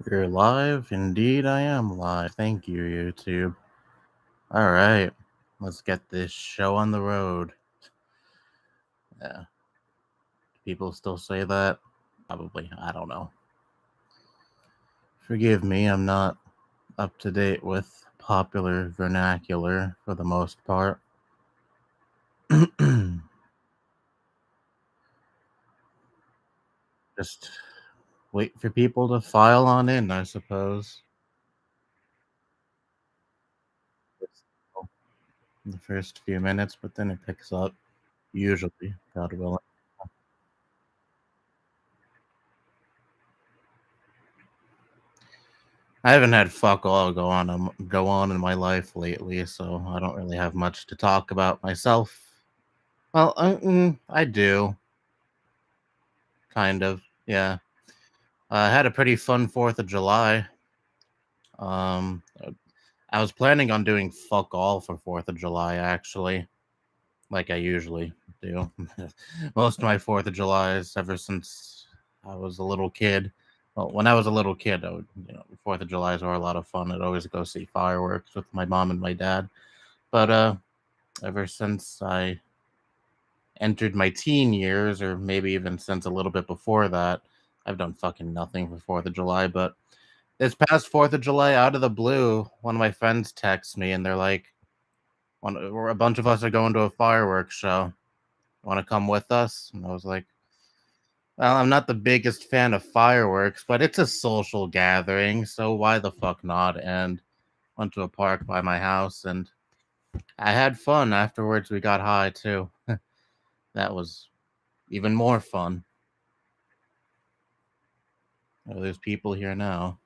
You're live? Indeed, I am live. Thank you, YouTube. All right, let's get this show on the road. Yeah, people still say that? Probably. I don't know. Forgive me, I'm not up to date with popular vernacular for the most part. Just wait for people to file on in, I suppose. In the first few minutes, but then it picks up, usually, God willing. I haven't had fuck all go on in my life lately, so I don't really have much to talk about myself. Well, I do, kind of, yeah. I had a pretty fun 4th of July. I was planning on doing fuck all for 4th of July, actually, like I usually do. Most of my 4th of Julys ever since I was a little kid. Well, when I was a little kid, 4th of Julys were a lot of fun. I'd always go see fireworks with my mom and my dad. But ever since I entered my teen years, or maybe even since a little bit before that, I've done fucking nothing for 4th of July. But this past 4th of July, out of the blue, one of my friends texts me and they're like, a bunch of us are going to a fireworks show. Want to come with us? And I was like, well, I'm not the biggest fan of fireworks, but it's a social gathering, so why the fuck not? And went to a park by my house and I had fun. Afterwards, we got high too. That was even more fun. Oh, there's people here now.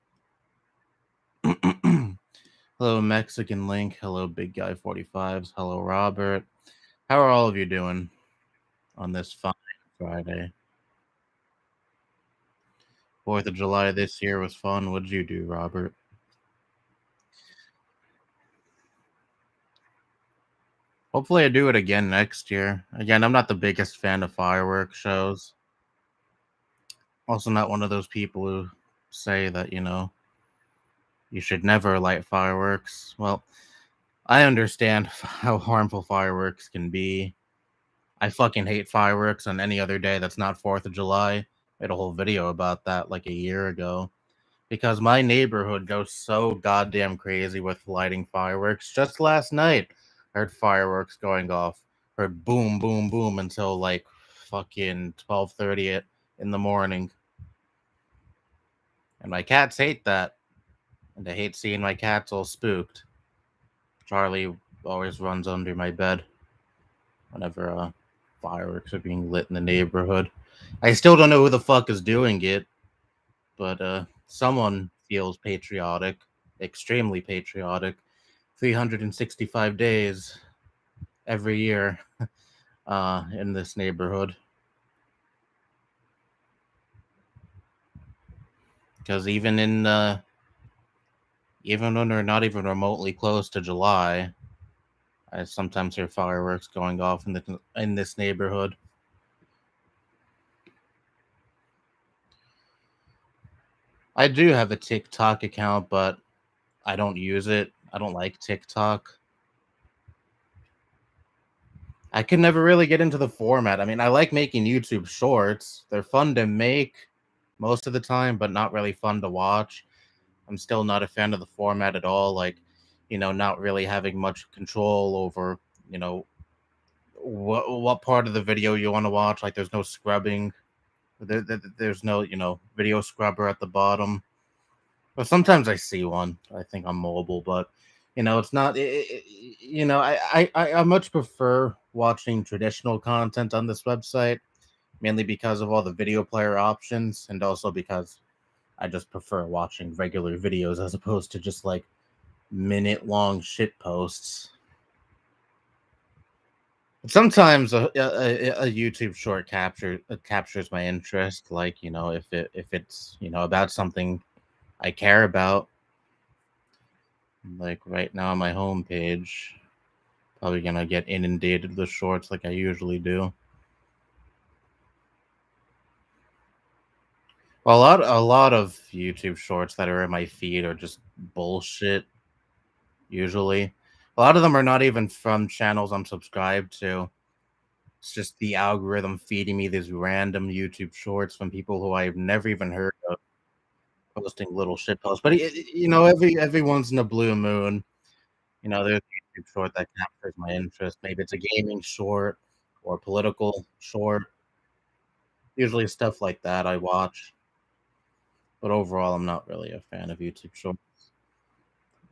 Hello, Mexican Link. Hello, Big Guy 45s. Hello, Robert. How are all of you doing on this fine Friday? 4th of July this year was fun. What did you do, Robert? Hopefully, I do it again next year. Again, I'm not the biggest fan of fireworks shows. Also, not one of those people who say that, you should never light fireworks. Well, I understand how harmful fireworks can be. I fucking hate fireworks on any other day that's not 4th of July. I made a whole video about that like a year ago because my neighborhood goes so goddamn crazy with lighting fireworks. Just last night, I heard fireworks going off. Heard boom, boom, boom until like fucking 12:30 in the morning. And my cats hate that. And I hate seeing my cats all spooked. Charlie always runs under my bed whenever fireworks are being lit in the neighborhood. I still don't know who the fuck is doing it, but someone feels patriotic, extremely patriotic. 365 days every year in this neighborhood. Because even when we're not even remotely close to July, I sometimes hear fireworks going off in this neighborhood. I do have a TikTok account, but I don't use it. I don't like TikTok. I could never really get into the format. I mean, I like making YouTube shorts. They're fun to make most of the time, but not really fun to watch. I'm still not a fan of the format at all. Like, not really having much control over, what part of the video you want to watch. Like, there's no scrubbing. There's no, video scrubber at the bottom. Well, sometimes I see one. I think on mobile, but it's not. I much prefer watching traditional content on this website, mainly because of all the video player options, and also because I just prefer watching regular videos as opposed to just like minute long shit posts. Sometimes a YouTube short captures my interest, like if it's about something I care about. Like right now on my homepage, probably gonna get inundated with shorts like I usually do. A lot of YouTube shorts that are in my feed are just bullshit. Usually, a lot of them are not even from channels I'm subscribed to. It's just the algorithm feeding me these random YouTube shorts from people who I've never even heard of, posting little shit posts. But every once in a blue moon, there's a YouTube short that captures my interest. Maybe it's a gaming short or political short. Usually stuff like that I watch. But overall, I'm not really a fan of YouTube shorts.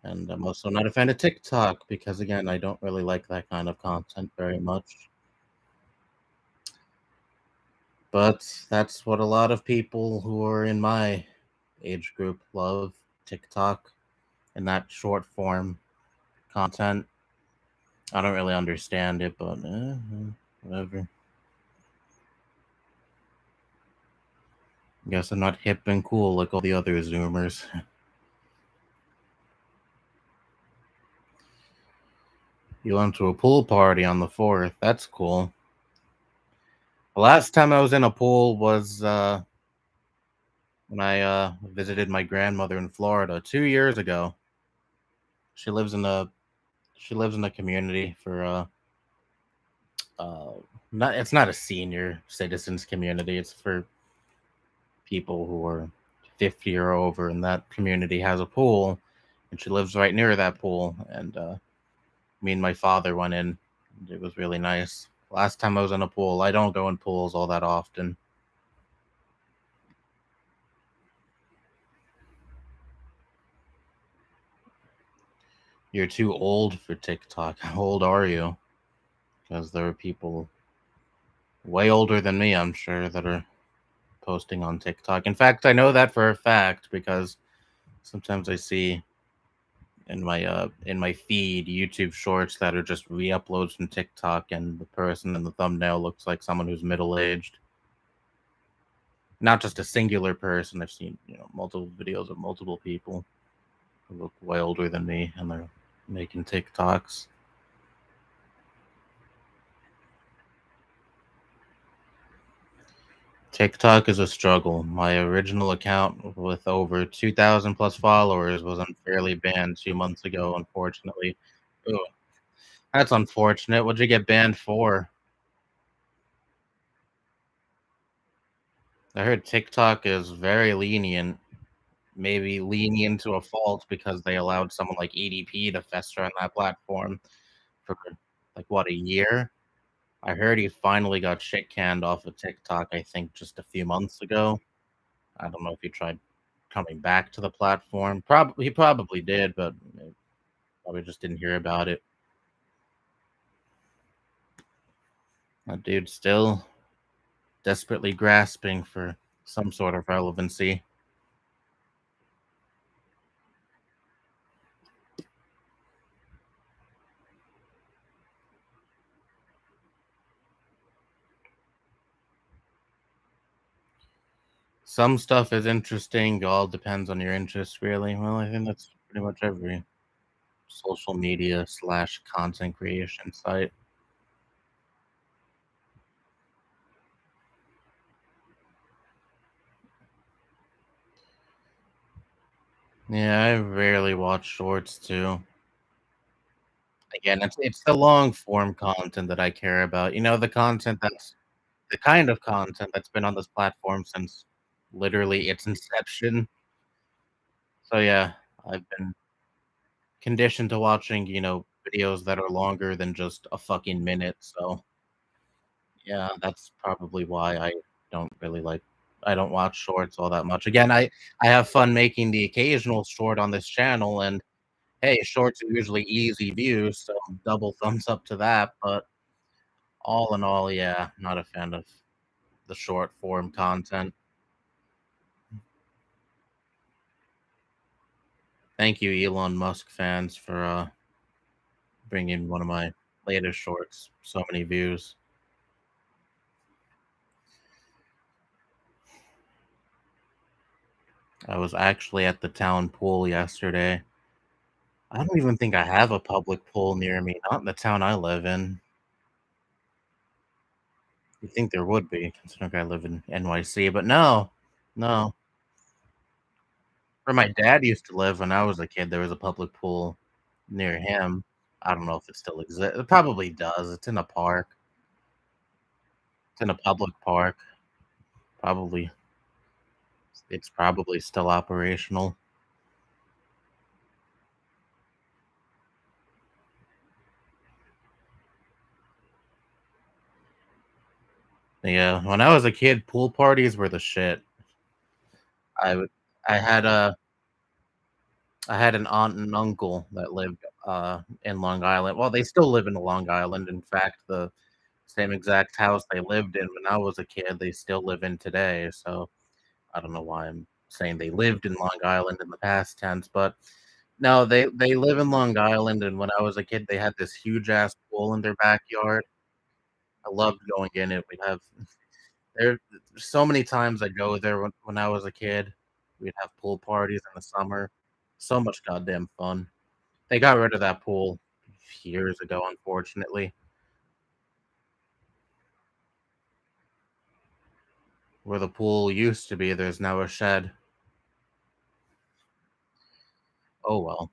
And I'm also not a fan of TikTok because, again, I don't really like that kind of content very much. But that's what a lot of people who are in my age group love, TikTok and that short form content. I don't really understand it, but whatever. Guess I'm not hip and cool like all the other Zoomers. You went to a pool party on the 4th. That's cool. The last time I was in a pool was when I visited my grandmother in Florida 2 years ago. She lives in a she lives in a community for uh not it's not a senior citizens community. It's for people who are 50 or over, and that community has a pool, and she lives right near that pool. And me and my father went in. And it was really nice. Last time I was in a pool, I don't go in pools all that often. You're too old for TikTok. How old are you? Because there are people way older than me, I'm sure, that are posting on TikTok. In fact, I know that for a fact because sometimes I see in my feed YouTube shorts that are just re-uploads from TikTok, and the person in the thumbnail looks like someone who's middle-aged. Not just a singular person. I've seen multiple videos of multiple people who look way older than me, and they're making TikToks. TikTok is a struggle. My original account with over 2,000 plus followers was unfairly banned 2 months ago, unfortunately. Ooh, that's unfortunate. What'd you get banned for? I heard TikTok is very lenient, maybe lenient to a fault because they allowed someone like EDP to fester on that platform for like what, a year? I heard he finally got shit canned off of TikTok, I think just a few months ago. I don't know if he tried coming back to the platform. Probably he probably did, but probably just didn't hear about it. That dude's still desperately grasping for some sort of relevancy. Some stuff is interesting, all depends on your interest, really. Well, I think that's pretty much every social media slash content creation site. Yeah, I rarely watch shorts too. Again, it's the long form content that I care about. The content that's the kind of content that's been on this platform since literally its inception. So yeah, I've been conditioned to watching, videos that are longer than just a fucking minute. So yeah, that's probably why I don't watch shorts all that much. Again, I have fun making the occasional short on this channel, and hey, shorts are usually easy views, so double thumbs up to that. But all in all, yeah, not a fan of the short form content. Thank you, Elon Musk fans, for bringing one of my latest shorts so many views. I was actually at the town pool yesterday. I don't even think I have a public pool near me, not in the town I live in. You'd think there would be, considering I live in NYC, but no, no. Where my dad used to live when I was a kid, there was a public pool near him. I don't know if it still exists. It probably does. It's in a park. It's in a public park. Probably it's probably still operational. Yeah, when I was a kid, pool parties were the shit. I would I had a I had an aunt and uncle that lived, in Long Island. Well, they still live in Long Island. In fact, the same exact house they lived in when I was a kid, they still live in today, so I don't know why I'm saying they lived in Long Island in the past tense, but no, they live in Long Island, and when I was a kid, they had this huge ass pool in their backyard. I loved going in it. We'd have there so many times I go there when I was a kid. We'd have pool parties in the summer. So much goddamn fun. They got rid of that pool years ago, unfortunately. Where the pool used to be, there's now a shed. Oh well.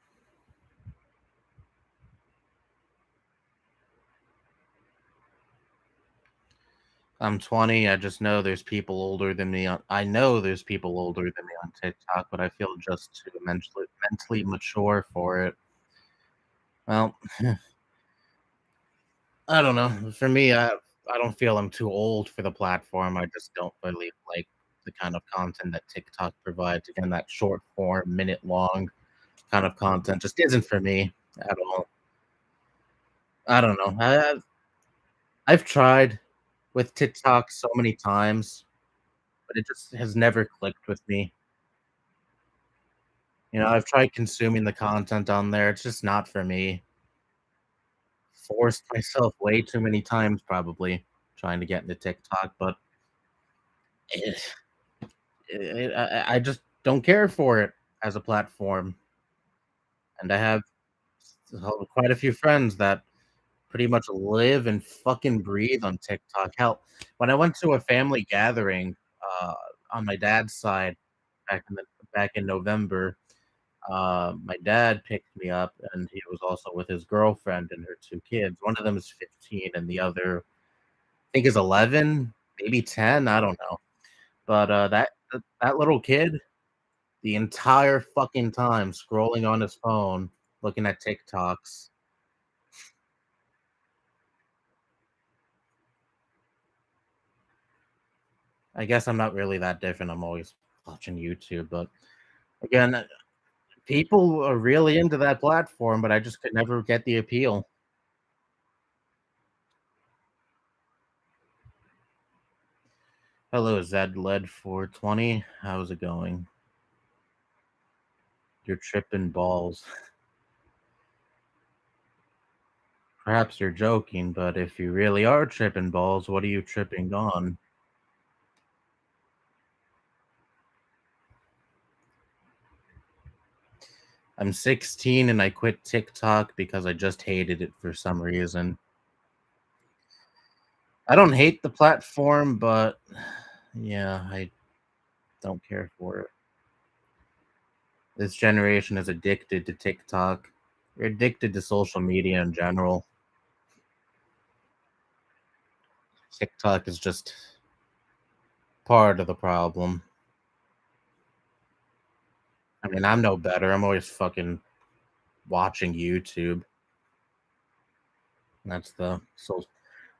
I'm 20. I just know there's people older than me on I know there's people older than me on TikTok, but I feel just too mentally mature for it. Well, I don't know. For me, I don't feel I'm too old for the platform. I just don't really like the kind of content that TikTok provides. Again, that short form, minute long kind of content just isn't for me at all. I don't know. I've tried with TikTok so many times, but it just has never clicked with me. You know, I've tried consuming the content on there. It's just not for me. Forced myself way too many times probably trying to get into TikTok, but eh, I just don't care for it as a platform. And I have quite a few friends that pretty much live and fucking breathe on TikTok. Hell, when I went to a family gathering uh, on my dad's side back in the back in November, my dad picked me up, and he was also with his girlfriend and her two kids. One of them is 15, and the other, I think, is 11, maybe 10. I don't know. But that little kid, the entire fucking time scrolling on his phone, looking at TikToks. I guess I'm not really that different. I'm always watching YouTube, but again, people are really into that platform, but I just could never get the appeal. Hello, Zed Led 420. How's it going? You're tripping balls. Perhaps you're joking, but if you really are tripping balls, what are you tripping on? I'm 16 and I quit TikTok because I just hated it for some reason. I don't hate the platform, but yeah, I don't care for it. This generation is addicted to TikTok. You're addicted to social media in general. TikTok is just part of the problem. I mean, I'm no better. I'm always fucking watching YouTube. That's the so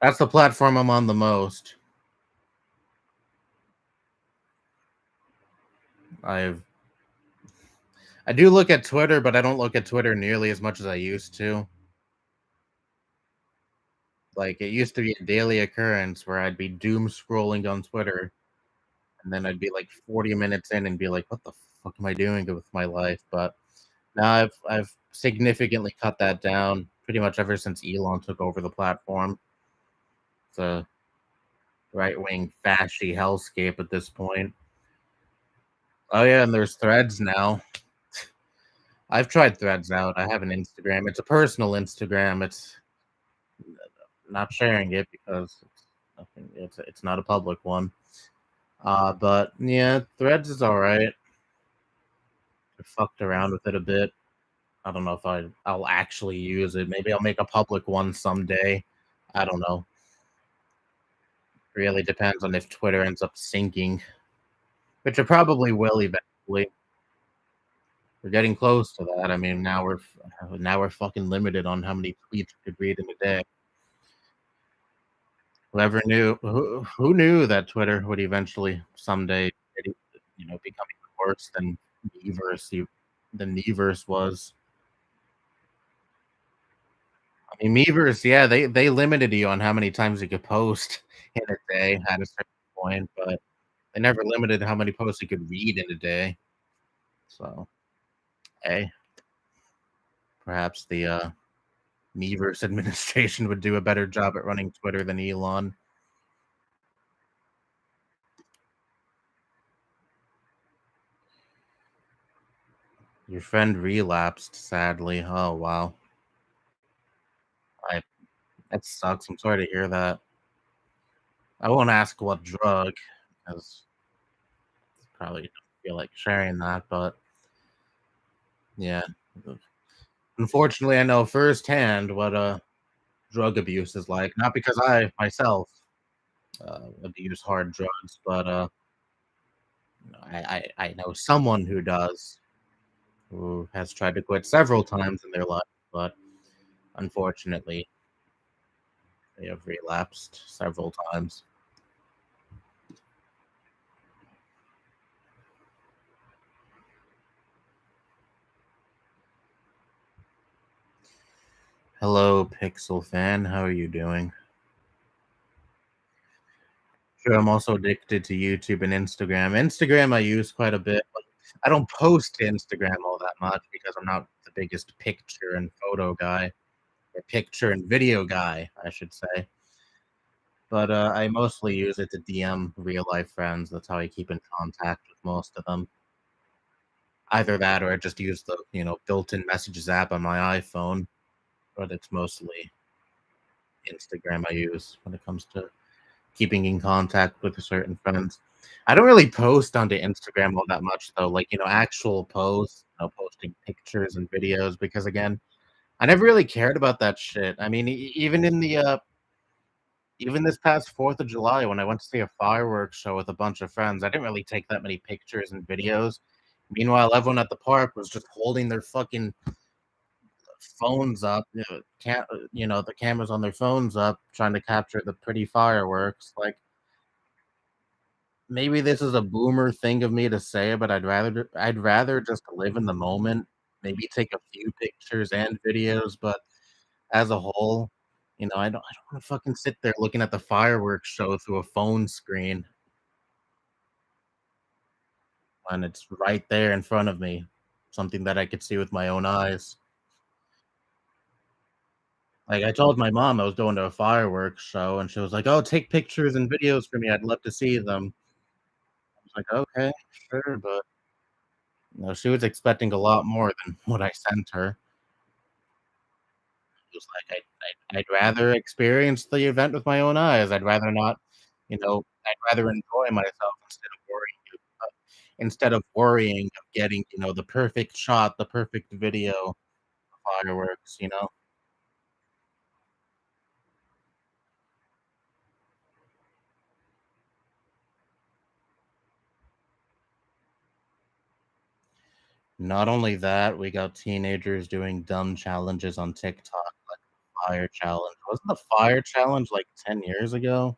that's the platform I'm on the most. I've I do look at Twitter, but I don't look at Twitter nearly as much as I used to. Like, it used to be a daily occurrence where I'd be doom scrolling on Twitter, and then I'd be like 40 minutes in and be like, "What the fuck am I doing with my life?" But now I've significantly cut that down pretty much ever since Elon took over the platform. It's a right-wing fascy hellscape at this point. Oh yeah, and there's Threads now. I've tried Threads out. I have an Instagram. It's a personal Instagram. It's not sharing it because it's nothing. It's not a public one. But yeah, Threads is all right. I fucked around with it a bit. I don't know if I'll actually use it. Maybe I'll make a public one someday. I don't know. Really depends on if Twitter ends up sinking, which it probably will eventually. We're getting close to that. I mean, now we're fucking limited on how many tweets we could read in a day. Whoever knew? Who knew that Twitter would eventually someday, become even worse than Miiverse? Than Miiverse was. I mean, Meverse, yeah, they limited you on how many times you could post in a day at a certain point, but they never limited how many posts you could read in a day. So, hey, perhaps the Meverse administration would do a better job at running Twitter than Elon. Your friend relapsed, sadly. Oh wow, I that sucks. I'm sorry to hear that. I won't ask what drug, because probably don't feel like sharing that. But yeah, unfortunately, I know firsthand what drug abuse is like. Not because I myself abuse hard drugs, but I know someone who does, who has tried to quit several times in their life, but unfortunately, they have relapsed several times. Hello, Pixel fan. How are you doing? Sure, I'm also addicted to YouTube and Instagram. Instagram I use quite a bit, but I don't post to Instagram all that much because I'm not the biggest picture and photo guy, or picture and video guy, I should say. But I mostly use it to DM real life friends. That's how I keep in contact with most of them. Either that, or I just use the built-in messages app on my iPhone. But it's mostly Instagram I use when it comes to keeping in contact with certain friends. I don't really post onto Instagram all that much though, like actual posts, posting pictures and videos, because again, I never really cared about that shit. I mean, even in the even this past 4th of July when I went to see a fireworks show with a bunch of friends, I didn't really take that many pictures and videos. Meanwhile, everyone at the park was just holding their fucking phones up, the cameras on their phones up, trying to capture the pretty fireworks. Like, maybe this is a boomer thing of me to say, but I'd rather just live in the moment, maybe take a few pictures and videos, but as a whole, I don't wanna fucking sit there looking at the fireworks show through a phone screen when it's right there in front of me, something that I could see with my own eyes. Like, I told my mom I was going to a fireworks show, and she was like, "Oh, take pictures and videos for me, I'd love to see them." I was like, "Okay, sure," but, she was expecting a lot more than what I sent her. It was like, I'd rather experience the event with my own eyes. I'd rather enjoy myself instead of worrying of getting, the perfect shot, the perfect video of fireworks. Not only that, we got teenagers doing dumb challenges on TikTok, like fire challenge. Wasn't the fire challenge like 10 years ago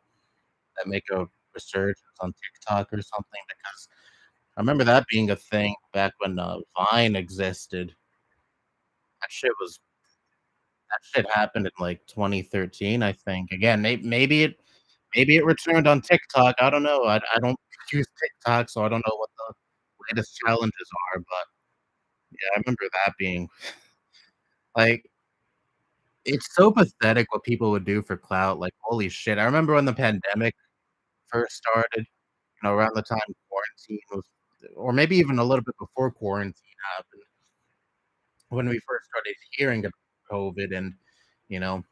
that make a resurgence on TikTok or something? Because I remember that being a thing back when Vine existed. That shit was that shit happened in like 2013, I think. Again, maybe it returned on TikTok. I don't know. I don't use TikTok, so I don't know what the latest challenges are. But yeah, I remember that being like, it's so pathetic what people would do for clout. Like, holy shit! I remember when the pandemic first started. Around the time quarantine was, or maybe even a little bit before quarantine happened, when we first started hearing about COVID, and you know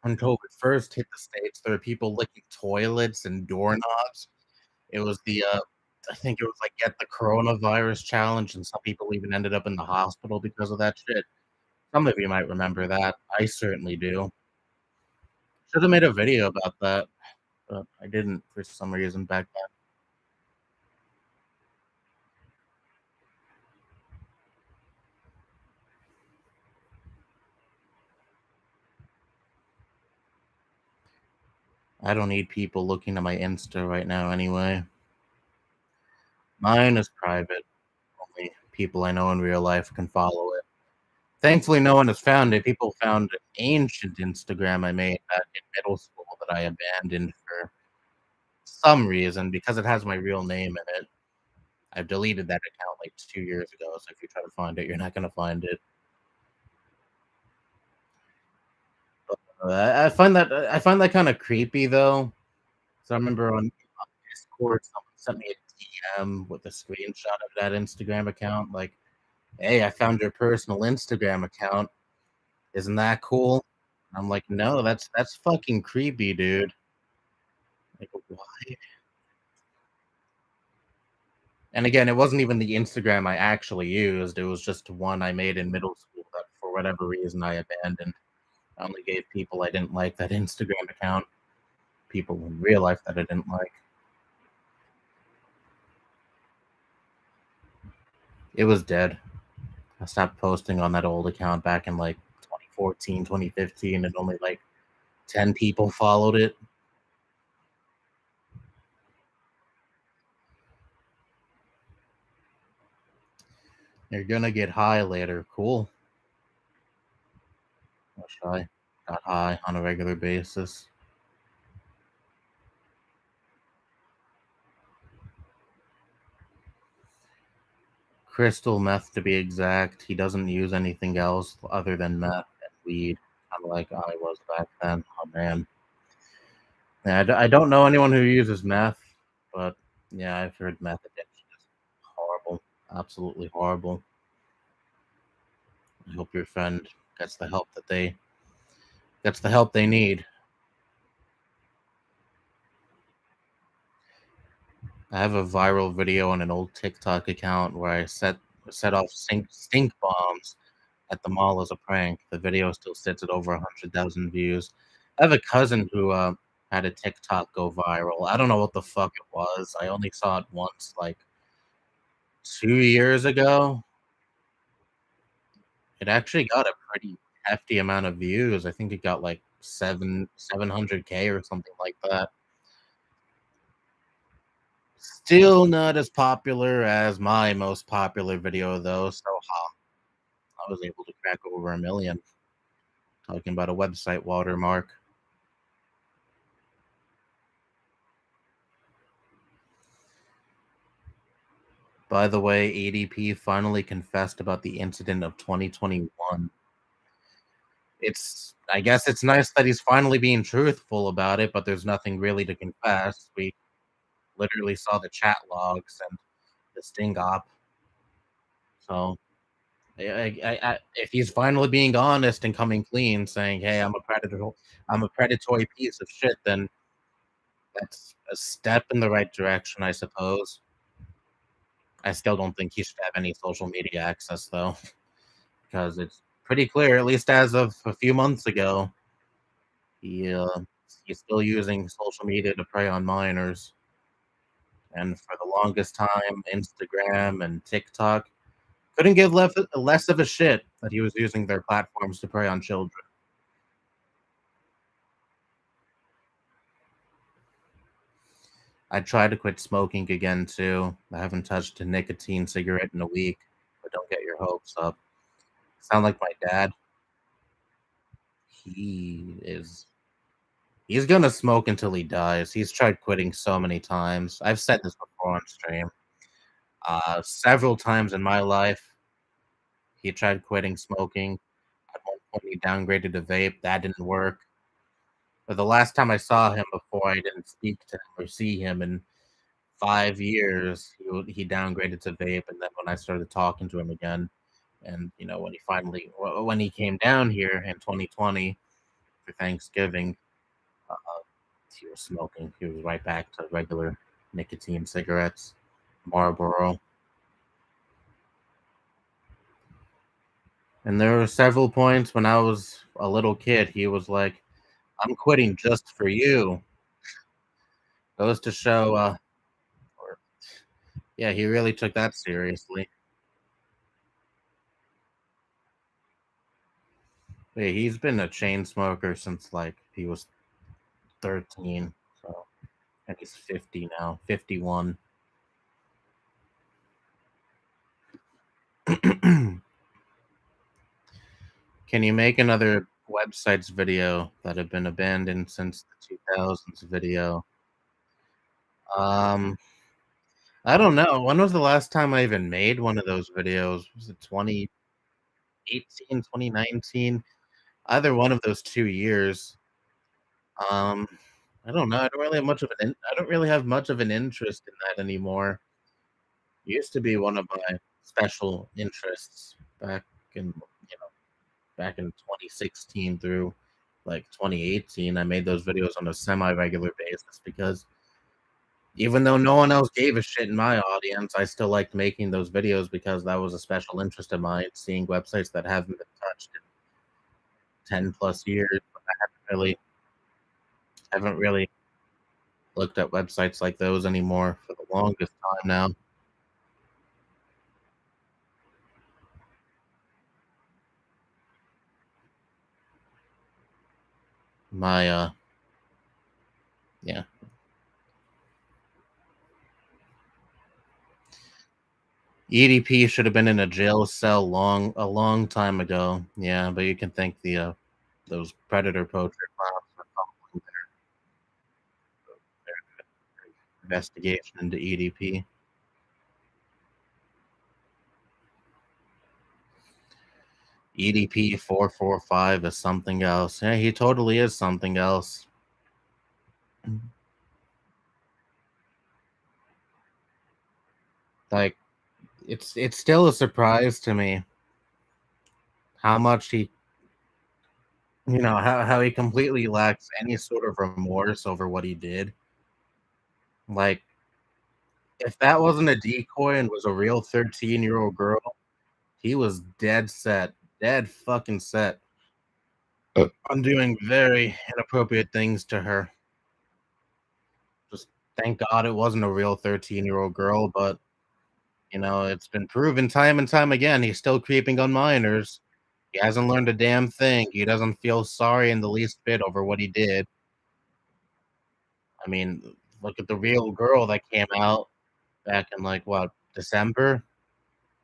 when COVID first hit the states, there were people licking toilets and doorknobs. It was the I think it was like Get the Coronavirus Challenge, and some people even ended up in the hospital because of that shit. Some of you might remember that. I certainly do. Should have made a video about that, but I didn't for some reason back then. I don't need people looking at my Insta right now anyway. Mine is private. Only people I know in real life can follow it. Thankfully, no one has found it. People found an ancient Instagram I made back in middle school that I abandoned for some reason because it has my real name in it. I've deleted that account like 2 years ago, so if you try to find it, you're not gonna find it. I find that kind of creepy though. So I remember on Discord, someone sent me a DM with a screenshot of that Instagram account, like, "Hey, I found your personal Instagram account. Isn't that cool?" I'm like, "No, that's fucking creepy, dude." Like, why? And again, it wasn't even the Instagram I actually used. It was just one I made in middle school that for whatever reason I abandoned. I only gave people I didn't like that Instagram account. People in real life that I didn't like. It was dead. I stopped posting on that old account back in like 2014, 2015, and only like 10 people followed it. You're gonna get high later. Cool. Wish I got high on a regular basis. Crystal meth to be exact. He doesn't use anything else other than meth and weed, kind of like I was back then. Oh man. Yeah, I don't know anyone who uses meth, but yeah, I've heard meth addiction is horrible. Absolutely horrible. I hope your friend gets the help that they gets the help they need. I have a viral video on an old TikTok account where I set off stink bombs at the mall as a prank. The video still sits at over 100,000 views. I have a cousin who had a TikTok go viral. I don't know what the fuck it was. I only saw it once, like 2 years ago. It actually got a pretty hefty amount of views. I think it got like 700K or something like that. Still not as popular as my most popular video though. So I was able to crack over 1 million. Talking about a website watermark. By the way, ADP finally confessed about the incident of 2021. I guess it's nice that he's finally being truthful about it, but there's nothing really to confess. We literally saw the chat logs and the sting op. So if he's finally being honest and coming clean, saying, "Hey, I'm a predatory piece of shit," then that's a step in the right direction, I suppose. I still don't think he should have any social media access, though, because it's pretty clear, at least as of a few months ago, he he's still using social media to prey on minors. And for the longest time, Instagram and TikTok couldn't give less of a shit that he was using their platforms to prey on children. I tried to quit smoking again too. I haven't touched a nicotine cigarette in a week, but don't get your hopes up. Sound like my dad. He is he's gonna smoke until he dies. He's tried quitting so many times. I've said this before on stream. Several times in my life, he tried quitting smoking. At one point, he downgraded to vape. That didn't work. But the last time I saw him before I didn't speak to him or see him in 5 years, he downgraded to vape. And then when I started talking to him again, and when he came down here in 2020 for Thanksgiving, uh, he was smoking. He was right back to regular nicotine cigarettes. Marlboro. And there were several points when I was a little kid, he was like, "I'm quitting just for you." Goes to show, or yeah, he really took that seriously. Yeah, he's been a chain smoker since, like, he was 13, so and he's 50 now, 51. Can you make another websites video that have been abandoned since the 2000s video? Um, I don't know. When was the last time I even made one of those videos? Was it 2018, 2019? Either one of those 2 years. Um, I don't know. I don't really have much of an interest in that anymore. Used to be one of my special interests back in, back in 2016 through, like, 2018. I made those videos on a semi-regular basis because even though no one else gave a shit in my audience, I still liked making those videos because that was a special interest of mine, seeing websites that haven't been touched in 10 plus years. But I haven't really looked at websites like those anymore for the longest time now. My yeah. EDP should have been in a jail cell a long time ago. Yeah, but you can thank the those predator poacher clowns for fumbling their investigation into EDP. EDP 445 is something else. Yeah, he totally is something else. Like it's still a surprise to me how much he how he completely lacks any sort of remorse over what he did. Like if that wasn't a decoy and was a real 13-year-old girl, he was dead fucking set on doing very inappropriate things to her. Just thank God it wasn't a real 13-year-old girl, but it's been proven time and time again he's still creeping on minors. He hasn't learned a damn thing. He doesn't feel sorry in the least bit over what he did. I mean, look at the real girl that came out back in, like, what, December?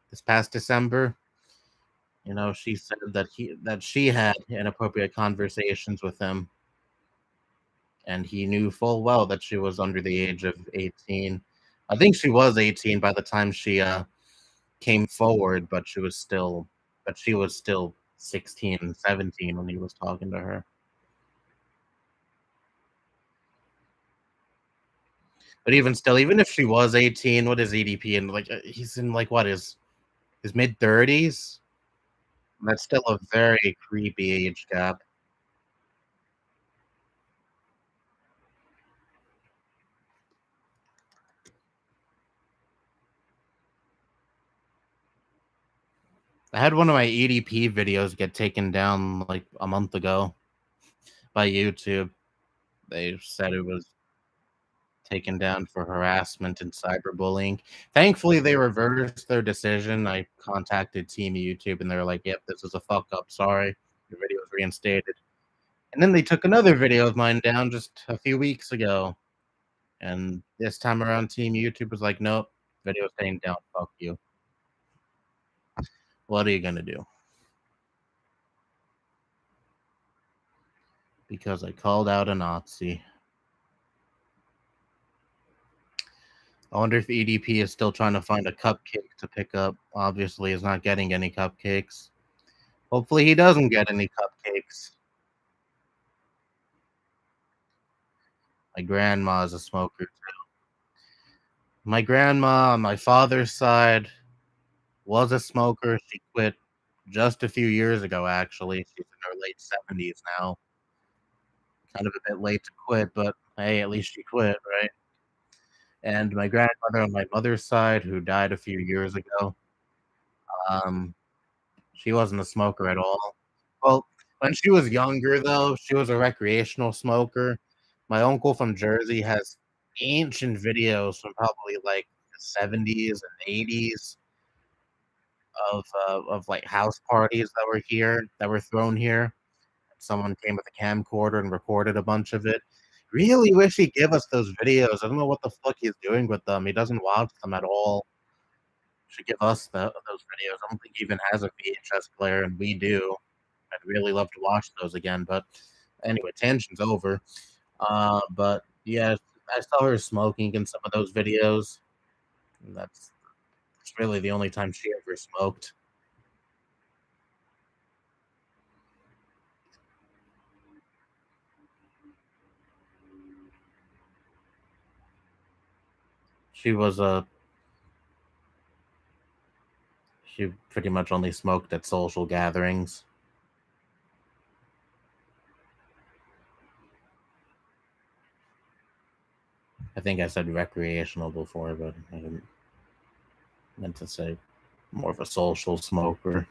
This past December? She said that she had inappropriate conversations with him, and he knew full well that she was under the age of 18. I think she was 18 by the time she, came forward, but she was still 16 and 17 when he was talking to her. But even still, even if she was 18, what is EDP? And like he's in like what his mid 30s? That's still a very creepy age gap. I had one of my EDP videos get taken down like a month ago by YouTube. They said it was taken down for harassment and cyberbullying. Thankfully, they reversed their decision. I contacted Team YouTube and they were like, "Yep, this is a fuck up. Sorry, your video was reinstated." And then they took another video of mine down just a few weeks ago. And this time around, Team YouTube was like, "Nope, video staying down. Fuck you." What are you gonna do? Because I called out a Nazi. I wonder if EDP is still trying to find a cupcake to pick up. Obviously, he's not getting any cupcakes. Hopefully, he doesn't get any cupcakes. My grandma is a smoker. My grandma on my father's side was a smoker. She quit just a few years ago, actually. She's in her late 70s now. Kind of a bit late to quit, but hey, at least she quit, right? And my grandmother on my mother's side, who died a few years ago, um, she wasn't a smoker at all. Well, when she was younger, though, she was a recreational smoker. My uncle from Jersey has ancient videos from probably like the 70s and 80s of like house parties that were here, that were thrown here. Someone came with a camcorder and recorded a bunch of it. Really wish he'd give us those videos. I don't know what the fuck he's doing with them. He doesn't watch them at all. Should give us those videos. I don't think he even has a VHS player, and we do. I'd really love to watch those again. But anyway, tangent's over. But yeah, I saw her smoking in some of those videos. And that's really the only time she ever smoked. She was she pretty much only smoked at social gatherings. I think I said recreational before, but I didn't meant to say more of a social smoker.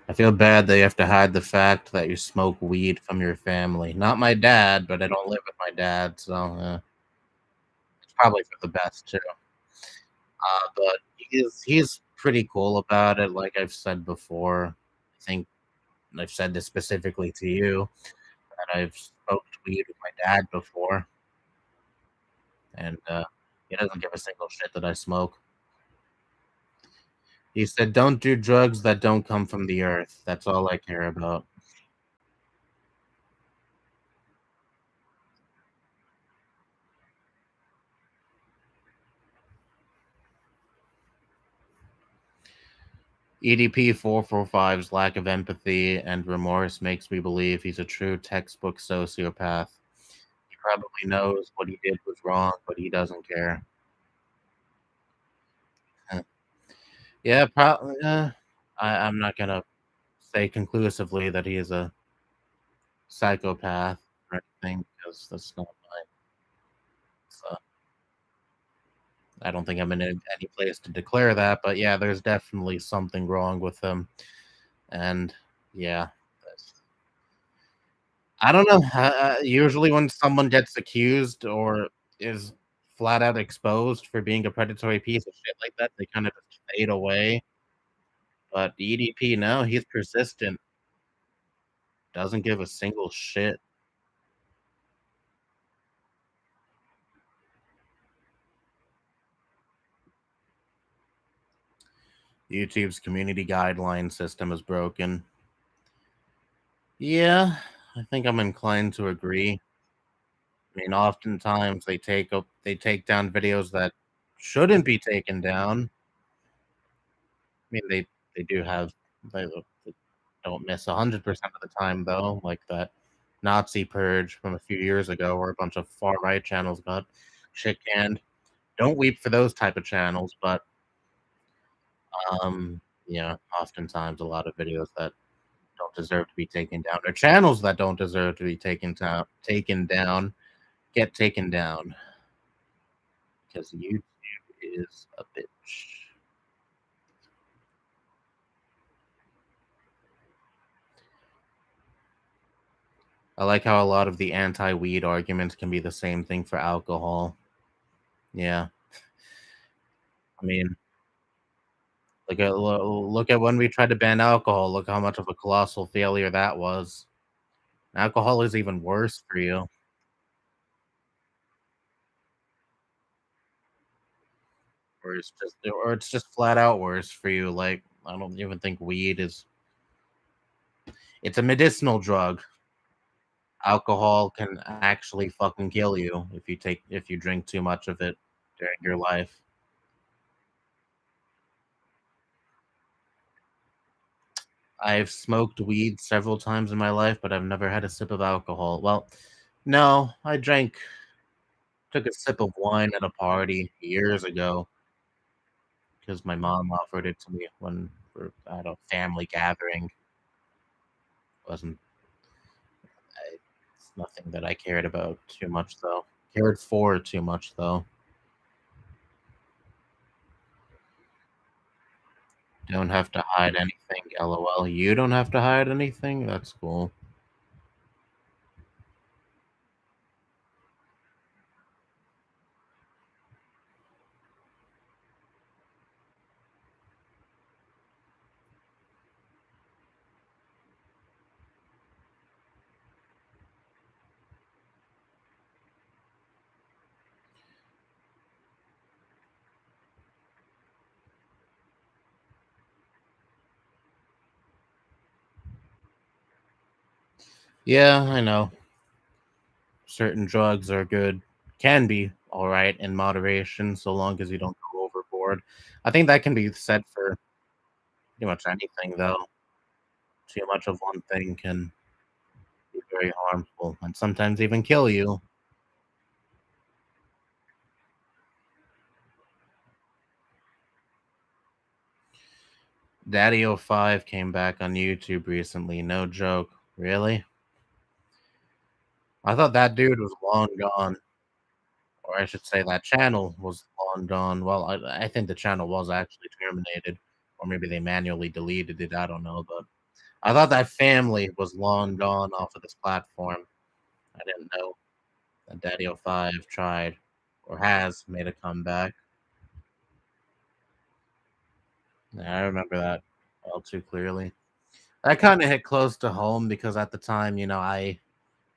I feel bad that you have to hide the fact that you smoke weed from your family. Not my dad, but I don't live with my dad, so it's probably for the best too. But he's pretty cool about it. Like I've said before, I think I've said this specifically to you that I've smoked weed with my dad before, and he doesn't give a single shit that I smoke. He said, "Don't do drugs that don't come from the earth. That's all I care about." EDP 445's lack of empathy and remorse makes me believe he's a true textbook sociopath. He probably knows what he did was wrong, but he doesn't care. Uh, Yeah, probably. I'm not gonna say conclusively that he is a psychopath or anything because that's not my. So I don't think I'm in any place to declare that. But yeah, there's definitely something wrong with him, and yeah, I don't know. Usually, when someone gets accused or is flat out exposed for being a predatory piece of shit like that, they kind of just fade away. But EDP, no, he's persistent. Doesn't give a single shit. YouTube's community guideline system is broken. Yeah, I think I'm inclined to agree. I mean, oftentimes they take down videos that shouldn't be taken down. I mean, they do have they don't miss 100% of the time though, like that Nazi purge from a few years ago, where a bunch of far right channels got shit canned. Don't weep for those type of channels, but yeah, oftentimes a lot of videos that don't deserve to be taken down, or channels that don't deserve to be taken down, get taken down because YouTube is a bitch. I like how a lot of the anti-weed arguments can be the same thing for alcohol. Yeah, I mean, look at when we tried to ban alcohol. Look how much of a colossal failure that was. Alcohol is even worse for you, or it's just flat out worse for you. Like I don't even think weed is. It's a medicinal drug. Alcohol can actually fucking kill you if you drink too much of it during your life. I've smoked weed several times in my life, but I've never had a sip of alcohol. Well, no, took a sip of wine at a party years ago. because my mom offered it to me when we're at a family gathering. Wasn't It's nothing that I cared about too much though. Cared for too much though. Don't have to hide anything. LOL. You don't have to hide anything. That's cool. Yeah, I know. Certain drugs are good. Can be all right in moderation, so long as you don't go overboard. I think that can be said for pretty much anything, though. Too much of one thing can be very harmful and sometimes even kill you. Daddy05 came back on YouTube recently. No joke. Really? I thought that dude was long gone. Or I should say that channel was long gone. Well, I think the channel was actually terminated, or maybe they manually deleted it. I don't know, but I thought that family was long gone off of this platform. I didn't know that Daddy05 tried or has made a comeback. Yeah, I remember that all too clearly. That kind of hit close to home because at the time, I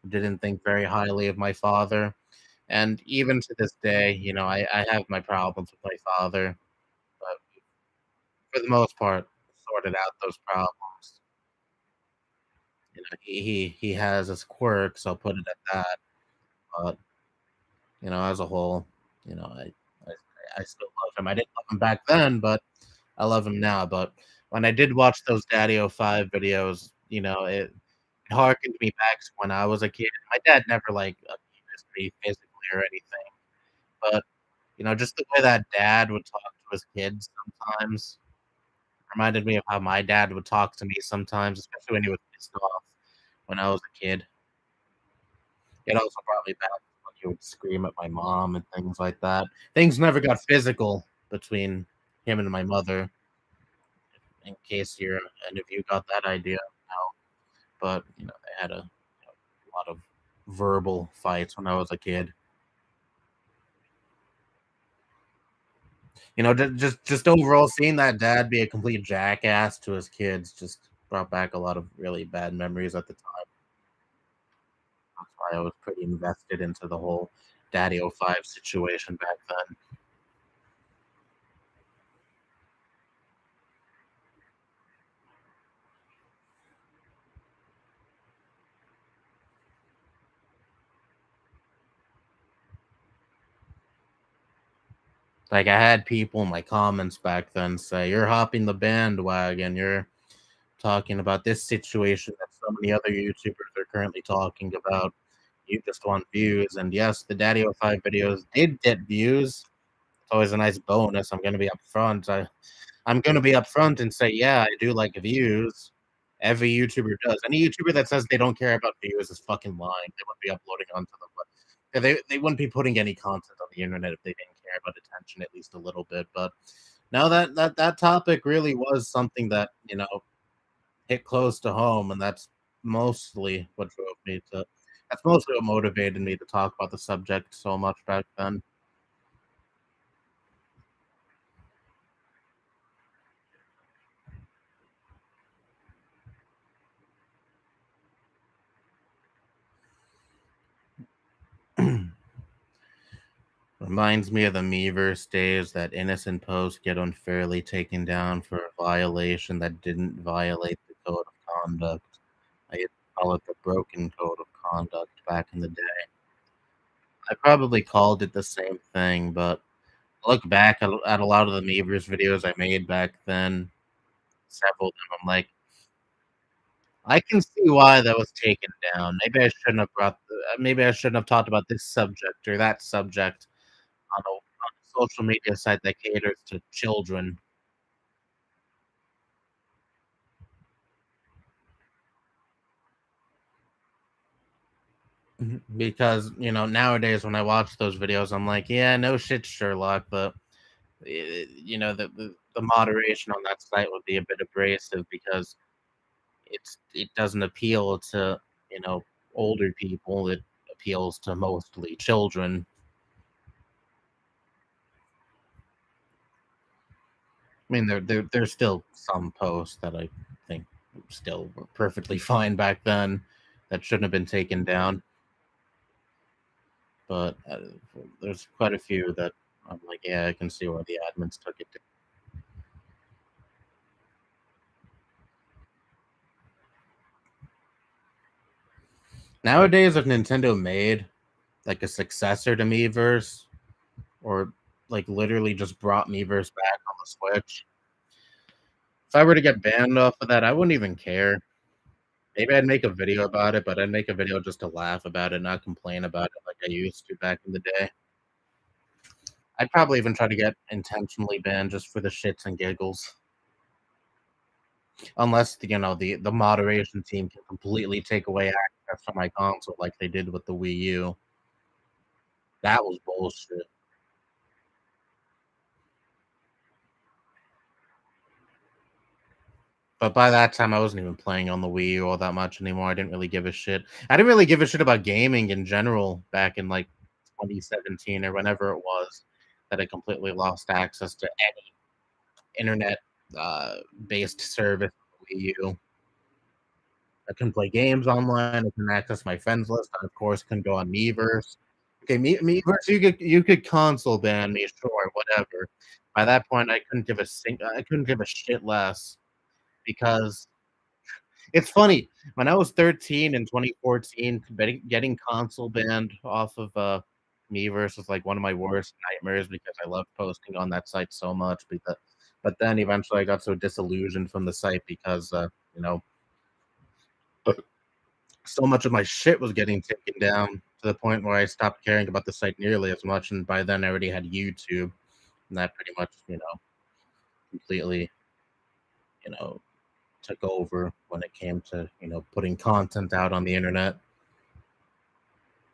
didn't think very highly of my father. And even to this day, I have my problems with my father, but for the most part, sorted out those problems. He has his quirks, I'll put it at that. But as a whole, I I still love him. I didn't love him back then, but I love him now. But when I did watch those Daddy05 videos, it harkened me back to when I was a kid. My dad never like abused me physically or anything, but just the way that dad would talk to his kids sometimes reminded me of how my dad would talk to me sometimes, especially when he was pissed off when I was a kid. It also brought me back when he would scream at my mom and things like that. Things never got physical between him and my mother, in case and if you got that idea now. But they had a lot of verbal fights when I was a kid. Just overall seeing that dad be a complete jackass to his kids just brought back a lot of really bad memories at the time. That's why I was pretty invested into the whole Daddy05 situation back then. Like, I had people in my comments back then say, "You're hopping the bandwagon. You're talking about this situation that so many other YouTubers are currently talking about. You just want views." And yes, the Daddy05 videos did get views. It's always a nice bonus. I'm gonna be upfront. I'm gonna be upfront and say, yeah, I do like views. Every YouTuber does. Any YouTuber that says they don't care about views is fucking lying. They wouldn't be uploading onto them, but yeah, they wouldn't be putting any content on the internet if they didn't care about attention at least a little bit. But now that topic really was something that hit close to home, and mostly what drove me to. That's mostly what motivated me to talk about the subject so much back then. Reminds me of the Meverse days that innocent posts get unfairly taken down for a violation that didn't violate the code of conduct. I used to call it the broken code of conduct back in the day. I probably called it the same thing, but I look back at a lot of the Meverse videos I made back then, several of them, I'm like, I can see why that was taken down. Maybe I shouldn't have talked about this subject or that subject on a social media site that caters to children. Because, nowadays when I watch those videos, I'm like, yeah, no shit, Sherlock, but the moderation on that site would be a bit abrasive because it doesn't appeal to, you know, older people. It appeals to mostly children. I mean, there's still some posts that I think still were perfectly fine back then that shouldn't have been taken down, but there's quite a few that I'm like, yeah, I can see why the admins took it. Nowadays, if Nintendo made like a successor to Miiverse, or like literally just brought Miiverse back on the Switch, if I were to get banned off of that, I wouldn't even care. Maybe I'd make a video about it, but I'd make a video just to laugh about it, not complain about it like I used to back in the day. I'd probably even try to get intentionally banned just for the shits and giggles. Unless the moderation team can completely take away access to my console like they did with the Wii U. That was bullshit. But by that time, I wasn't even playing on the Wii U all that much anymore. I didn't really give a shit. I didn't really give a shit about gaming in general back in like 2017 or whenever it was that I completely lost access to any internet based service on the Wii U. I couldn't play games online. I couldn't access my friends list. I, of course, couldn't go on Miiverse. Okay, Miiverse, you could console ban me, sure, whatever. By that point, I couldn't give a shit less because it's funny. When I was 13 in 2014, getting console banned off of Miiverse was like one of my worst nightmares because I loved posting on that site so much. But then eventually I got so disillusioned from the site because you know so much of my shit was getting taken down to the point where I stopped caring about the site nearly as much. And by then I already had YouTube, and that pretty much completely you know took over when it came to putting content out on the internet.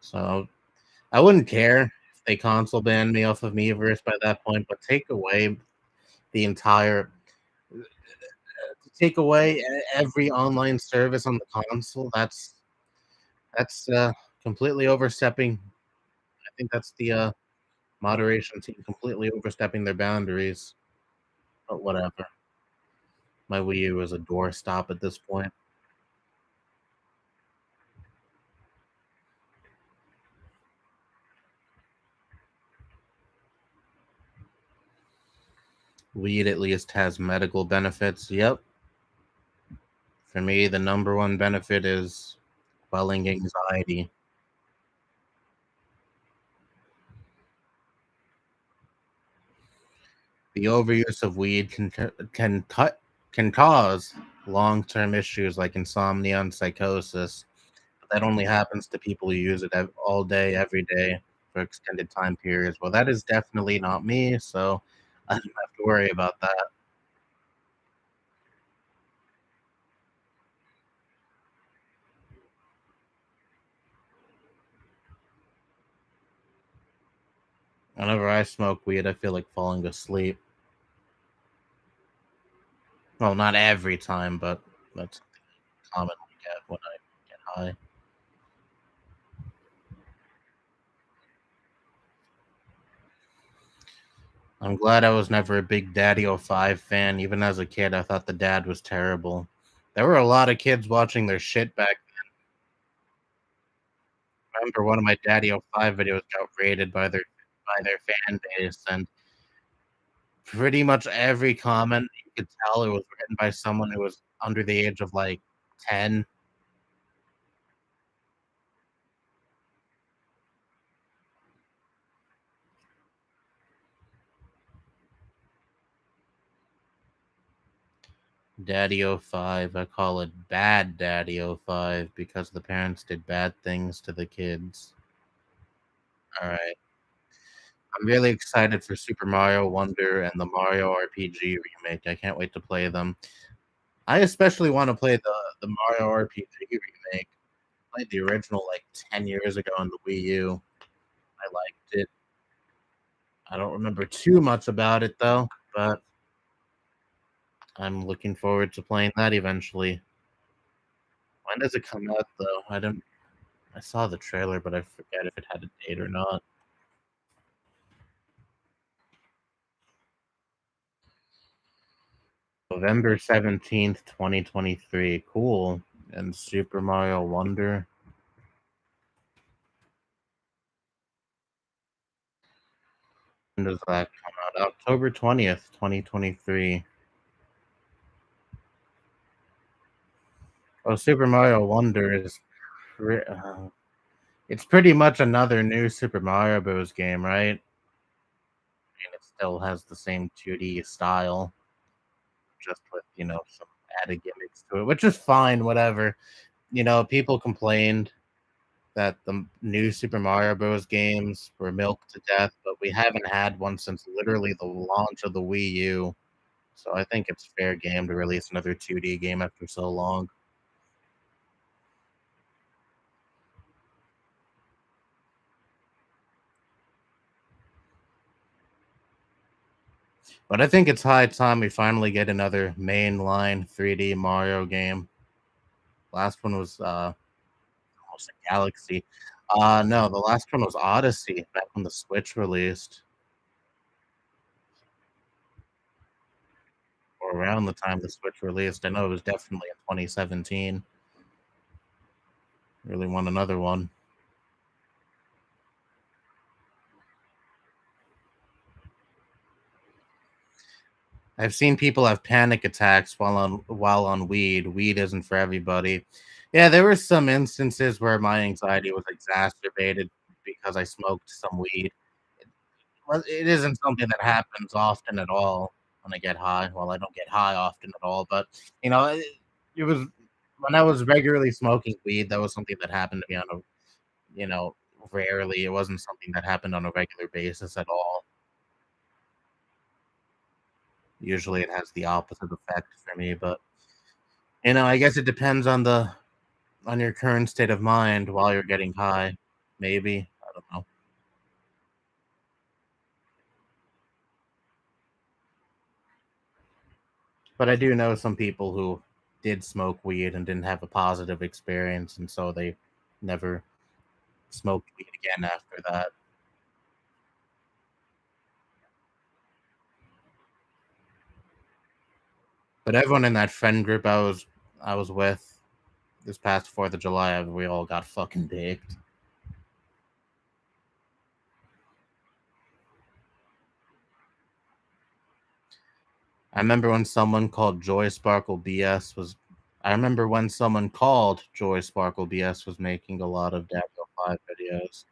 So I wouldn't care if they console banned me off of Miiverse by that point, but the entire take away every online service on the console. That's completely overstepping. I think that's the moderation team completely overstepping their boundaries. But whatever. My Wii U is a doorstop at this point. Weed at least has medical benefits. Yep. For me, the number one benefit is quelling anxiety. The overuse of weed can cause long-term issues like insomnia and psychosis. But that only happens to people who use it all day, every day for extended time periods. Well, that is definitely not me, so I don't have to worry about that. Whenever I smoke weed, I feel like falling asleep. Well, not every time, but that's commonly get when I get high. I'm glad I was never a big Daddy 05 fan. Even as a kid, I thought the dad was terrible. There were a lot of kids watching their shit back. I remember one of my Daddy 05 videos got raided by their fan base, and pretty much every comment you could tell it was written by someone who was under the age of like 10. Daddy 05, I call it bad Daddy 05 because the parents did bad things to the kids. All right. I'm really excited for Super Mario Wonder and the Mario RPG remake. I can't wait to play them. I especially want to play the Mario RPG remake. I played the original like 10 years ago on the Wii U. I liked it. I don't remember too much about it though, but I'm looking forward to playing that eventually. When does it come out though? I saw the trailer, but I forget if it had a date or not. November 17th, 2023. Cool. And Super Mario Wonder. When does that come out? October 20th, 2023. Oh, Super Mario Wonder is it's pretty much another new Super Mario Bros. Game, right? And it still has the same 2D style, just with, some added gimmicks to it, which is fine, whatever. People complained that the new Super Mario Bros. Games were milked to death, but we haven't had one since literally the launch of the Wii U. So I think it's fair game to release another 2D game after so long. But I think it's high time we finally get another mainline 3D Mario game. Last one was almost a Galaxy. No, the last one was Odyssey back when the Switch released, or around the time the Switch released. I know it was definitely in 2017. Really want another one. I've seen people have panic attacks while on weed. Weed isn't for everybody. Yeah, there were some instances where my anxiety was exacerbated because I smoked some weed. Well, it isn't something that happens often at all when I get high. Well, I don't get high often at all, but it was when I was regularly smoking weed. That was something that happened to me on a you know rarely. It wasn't something that happened on a regular basis at all. Usually, it has the opposite effect for me, but I guess it depends on your current state of mind while you're getting high. Maybe I don't know, but I do know some people who did smoke weed and didn't have a positive experience, and so they never smoked weed again after that. But everyone in that friend group I was with this past 4th of July, we all got fucking baked. I remember when someone called Joy Sparkle BS was. I remember when someone called Joy Sparkle BS was making a lot of Dapper 5 videos.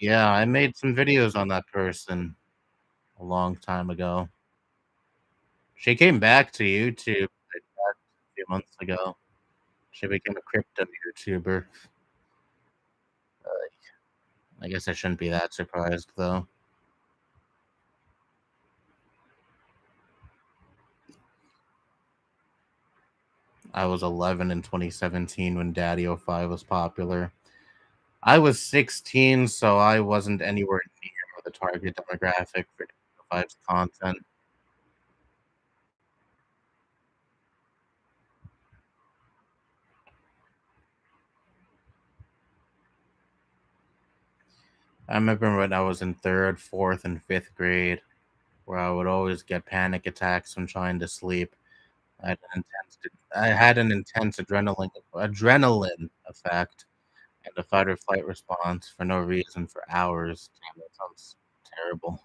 Yeah, I made some videos on that person a long time ago. She came back to YouTube like a few months ago. She became a crypto YouTuber. I guess I shouldn't be that surprised though. I was 11 in 2017 when Daddy 05 was popular. I was 16, so I wasn't anywhere near the target demographic for Daddy 05's content. I remember when I was in third, fourth, and fifth grade, where I would always get panic attacks when trying to sleep. I had an intense adrenaline effect and a fight or flight response for no reason for hours. Damn, that sounds terrible.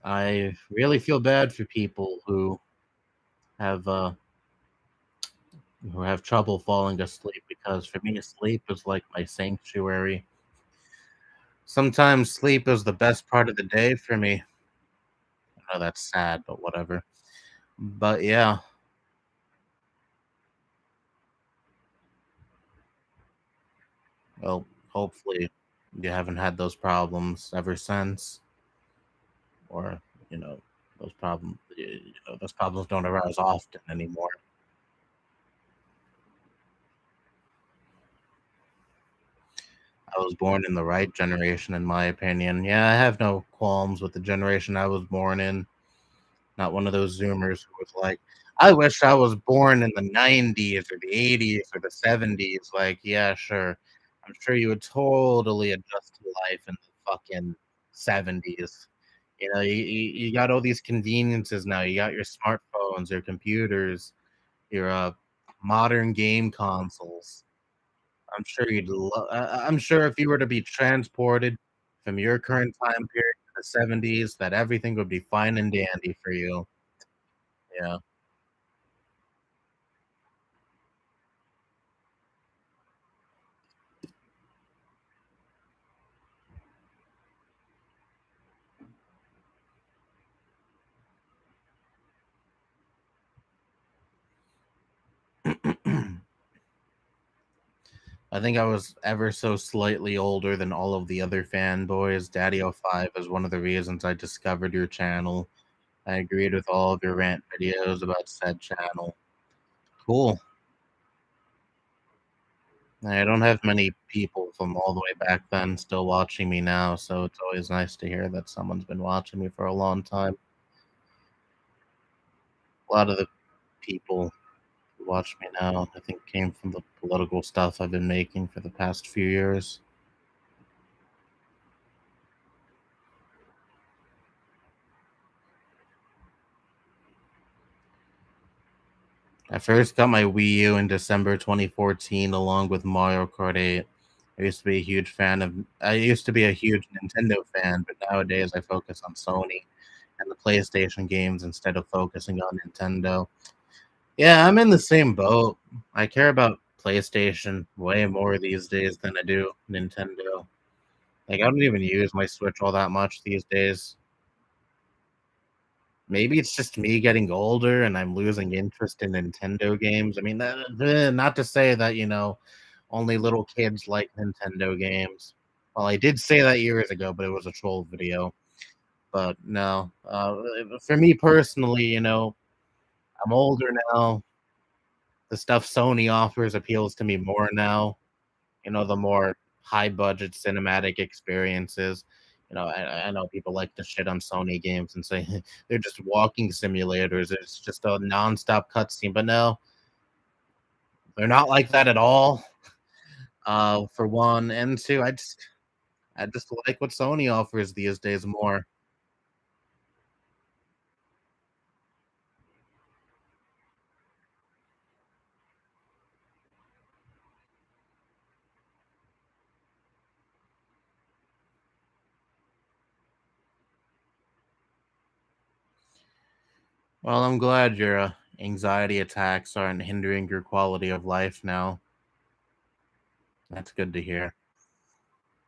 I really feel bad for people have uh who have trouble falling asleep because for me sleep is like my sanctuary. Sometimes sleep is the best part of the day for me. I know that's sad, but whatever. But yeah, well, hopefully you haven't had those problems ever since, or you know, those problems don't arise often anymore. I was born in the right generation, in my opinion. Yeah, I have no qualms with the generation I was born in. Not one of those Zoomers who was like, "I wish I was born in the '90s or the '80s or the '70s." Like, yeah, sure. I'm sure you would totally adjust to life in the fucking '70s. You know, you got all these conveniences now. You got your smartphones, your computers, your modern game consoles. I'm sure if you were to be transported from your current time period to the '70s, that everything would be fine and dandy for you. Yeah. I think I was ever so slightly older than all of the other fanboys. Daddy05 is one of the reasons I discovered your channel. I agreed with all of your rant videos about said channel. Cool. I don't have many people from all the way back then still watching me now, so it's always nice to hear that someone's been watching me for a long time. A lot of the people who watch me now, I think, came from the political stuff I've been making for the past few years. I first got my Wii U in December 2014 along with Mario Kart 8. I used to be a huge Nintendo fan, but nowadays I focus on Sony and the PlayStation games instead of focusing on Nintendo. Yeah, I'm in the same boat. I care about PlayStation way more these days than I do Nintendo. Like, I don't even use my Switch all that much these days. Maybe it's just me getting older and I'm losing interest in Nintendo games. I mean, not to say that, only little kids like Nintendo games. Well, I did say that years ago, but it was a troll video. But no, for me personally, I'm older now. The stuff Sony offers appeals to me more now. The more high budget cinematic experiences. I know people like to shit on Sony games and say they're just walking simulators. It's just a nonstop cutscene, but no, they're not like that at all. For one, and two, I just like what Sony offers these days more. Well, I'm glad your anxiety attacks aren't hindering your quality of life now. That's good to hear.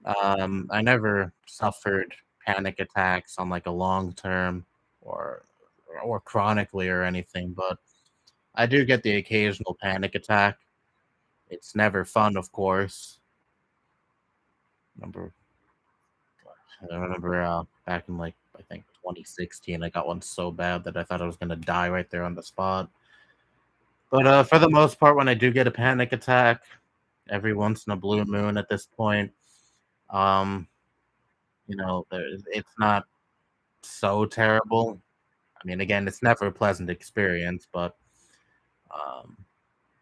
I never suffered panic attacks on like a long term or or chronically or anything, but I do get the occasional panic attack. It's never fun, of course. Remember, I remember back in like I think 2016, I got one so bad that I thought I was gonna die right there on the spot. But for the most part, when I do get a panic attack, every once in a blue moon at this point, um, it's not so terrible. I mean, again, it's never a pleasant experience, but um,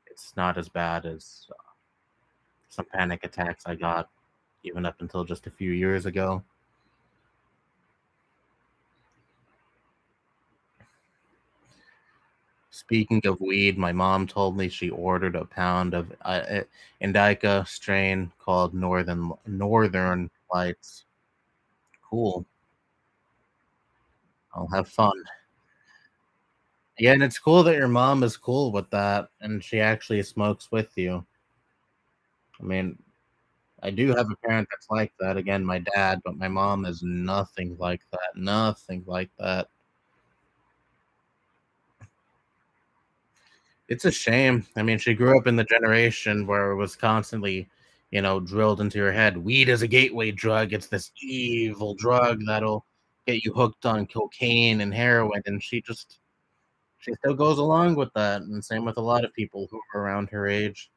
it's not as bad as some panic attacks I got even up until just a few years ago. Speaking of weed, my mom told me she ordered a pound of indica strain called Northern Lights. Cool. I'll have fun. Yeah, and it's cool that your mom is cool with that, and she actually smokes with you. I mean, I do have a parent that's like that. Again, my dad, but my mom is nothing like that. Nothing like that. It's a shame. I mean, she grew up in the generation where it was constantly, drilled into your head. Weed is a gateway drug. It's this evil drug that'll get you hooked on cocaine and heroin. And she still goes along with that. And same with a lot of people who are around her age.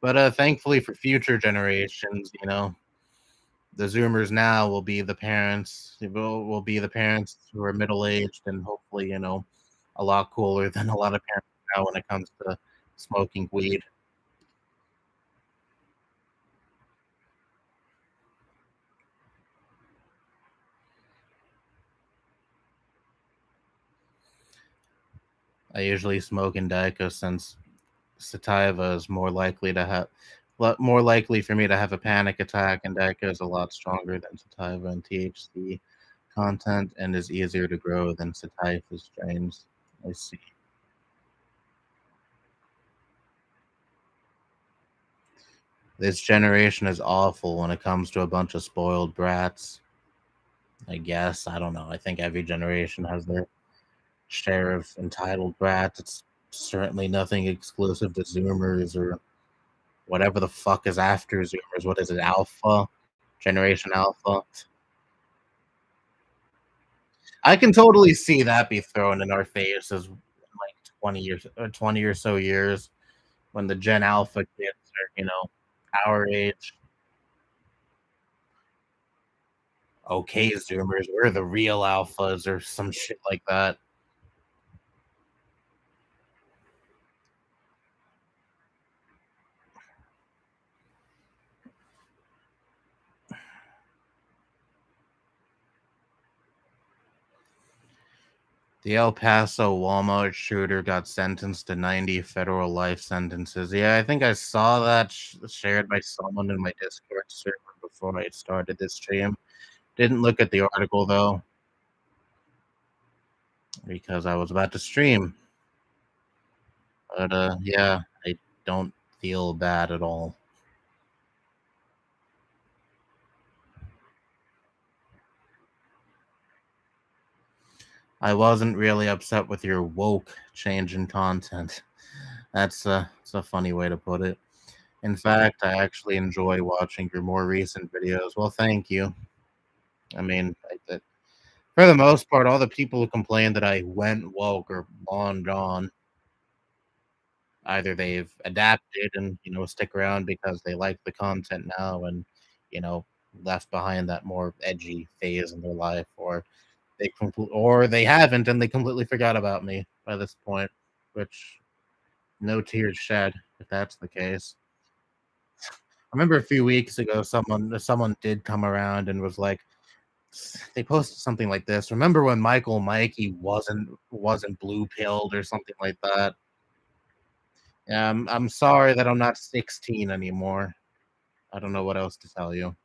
But thankfully for future generations, the Zoomers now will be the parents. Will be the parents who are middle aged and hopefully, a lot cooler than a lot of parents now when it comes to smoking weed. I usually smoke indica since sativa is more likely for me to have a panic attack. Indica is a lot stronger than sativa and THC content and is easier to grow than sativa strains. I see. This generation is awful when it comes to a bunch of spoiled brats. I guess. I don't know. I think every generation has their share of entitled brats. It's certainly nothing exclusive to Zoomers or whatever the fuck is after Zoomers. What is it? Alpha? Generation Alpha? I can totally see that be thrown in our faces in like 20 years or 20 or so years when the Gen Alpha kids are, our age. Okay, Zoomers, we're the real alphas or some shit like that. The El Paso Walmart shooter got sentenced to 90 federal life sentences. Yeah, I think I saw that shared by someone in my Discord server before I started this stream. Didn't look at the article though, because I was about to stream. But yeah, I don't feel bad at all. I wasn't really upset with your woke change in content. It's a funny way to put it. In fact, I actually enjoy watching your more recent videos. Well, thank you. I mean, for the most part, all the people who complain that I went woke or long gone, either they've adapted and stick around because they like the content now and you know left behind that more edgy phase in their life, or or they haven't and they completely forgot about me by this point. Which no tears shed if that's the case. I remember a few weeks ago, someone did come around and was like, they posted something like this. Remember when Mikey wasn't blue pilled or something like that? Yeah, I'm sorry that I'm not 16 anymore. I don't know what else to tell you.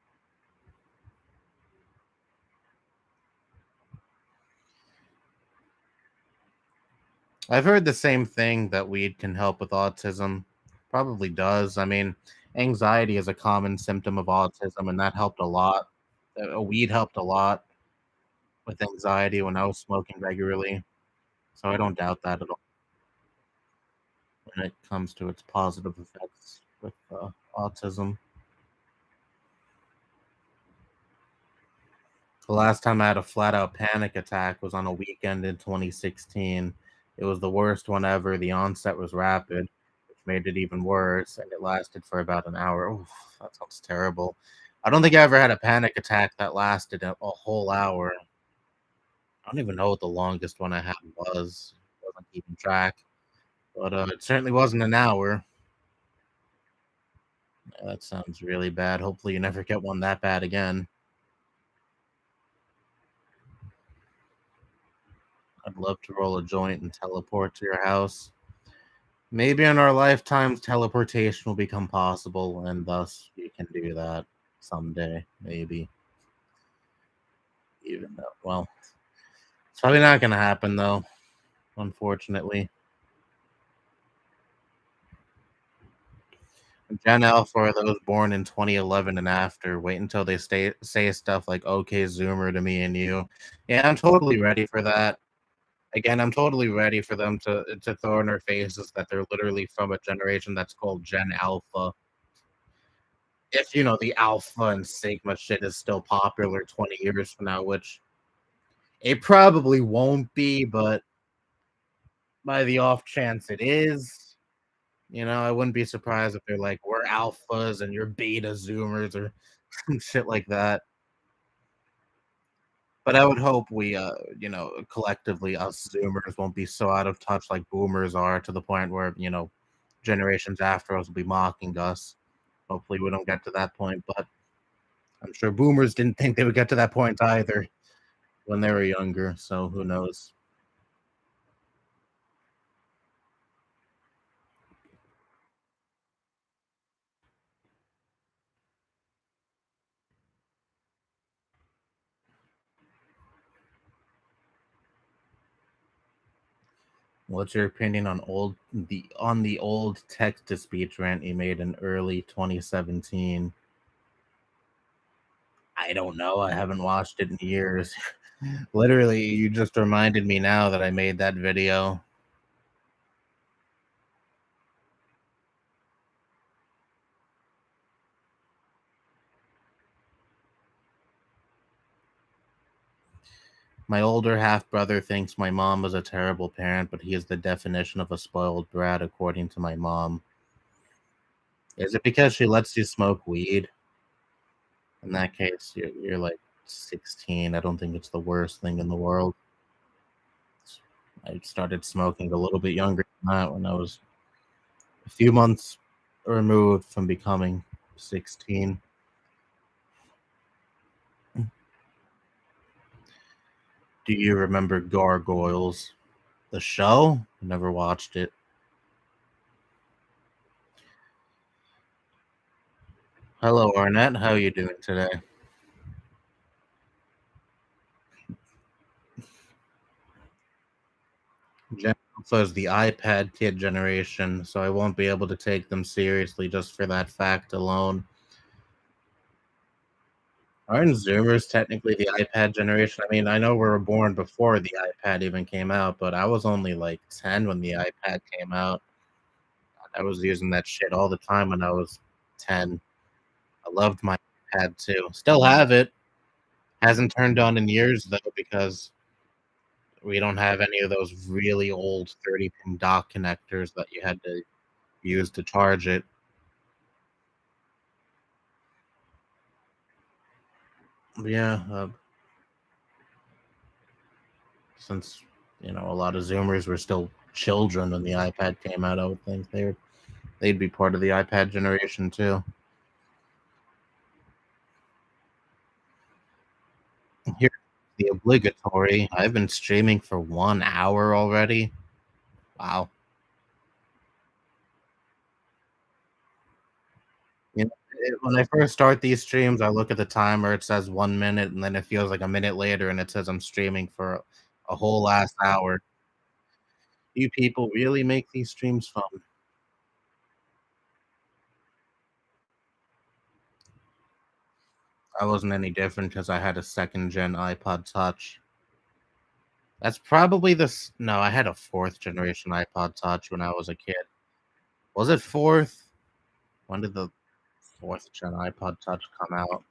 I've heard the same thing that weed can help with autism. Probably does. I mean, anxiety is a common symptom of autism, and that helped a lot. Weed helped a lot with anxiety when I was smoking regularly. So I don't doubt that at all when it comes to its positive effects with autism. The last time I had a flat out panic attack was on a weekend in 2016. It was the worst one ever. The onset was rapid, which made it even worse, and it lasted for about an hour. Oof, that sounds terrible. I don't think I ever had a panic attack that lasted a whole hour. I don't even know what the longest one I had was. I wasn't keeping track, but it certainly wasn't an hour. Yeah, that sounds really bad. Hopefully, you never get one that bad again. I'd love to roll a joint and teleport to your house. Maybe in our lifetimes, teleportation will become possible, and thus we can do that someday. Maybe. Even though, well, it's probably not going to happen, though, unfortunately. Gen Alpha are those born in 2011 and after. Wait until they say stuff like "Okay, Zoomer" to me and you. Yeah, I'm totally ready for that. Again, I'm totally ready for them to throw in our faces that they're literally from a generation that's called Gen Alpha. If the Alpha and Sigma shit is still popular 20 years from now, which it probably won't be, but by the off chance it is, I wouldn't be surprised if they're like, we're alphas and you're beta zoomers or some shit like that. But I would hope we, collectively, us Zoomers won't be so out of touch like Boomers are to the point where, generations after us will be mocking us. Hopefully, we don't get to that point, but I'm sure Boomers didn't think they would get to that point either when they were younger. So who knows? What's your opinion on the old text to speech rant you made in early 2017? I don't know. I haven't watched it in years. Literally, you just reminded me now that I made that video. My older half brother thinks my mom was a terrible parent, but he is the definition of a spoiled brat, according to my mom. Is it because she lets you smoke weed? In that case, you're like 16. I don't think it's the worst thing in the world. I started smoking a little bit younger than that when I was a few months removed from becoming 16. Do you remember Gargoyles? The show? Never watched it. Hello, Arnett. How are you doing today? Gen Alpha is the iPad kid generation, so I won't be able to take them seriously just for that fact alone. Aren't Zoomers technically the iPad generation? I mean, I know we were born before the iPad even came out, but I was only like 10 when the iPad came out. I was using that shit all the time when I was 10. I loved my iPad too. Still have it. Hasn't turned on in years though because we don't have any of those really old 30-pin dock connectors that you had to use to charge it. Yeah, since a lot of Zoomers were still children when the iPad came out, I would think they'd be part of the iPad generation too. Here's the obligatory. I've been streaming for 1 hour already. Wow. When I first start these streams, I look at the timer. It says 1 minute, and then it feels like a minute later, and it says I'm streaming for a whole last hour. You people really make these streams fun. I wasn't any different because I had a second gen iPod Touch. That's probably no, I had a fourth generation iPod Touch when I was a kid. Was it fourth? When did the fourth gen iPod Touch come out?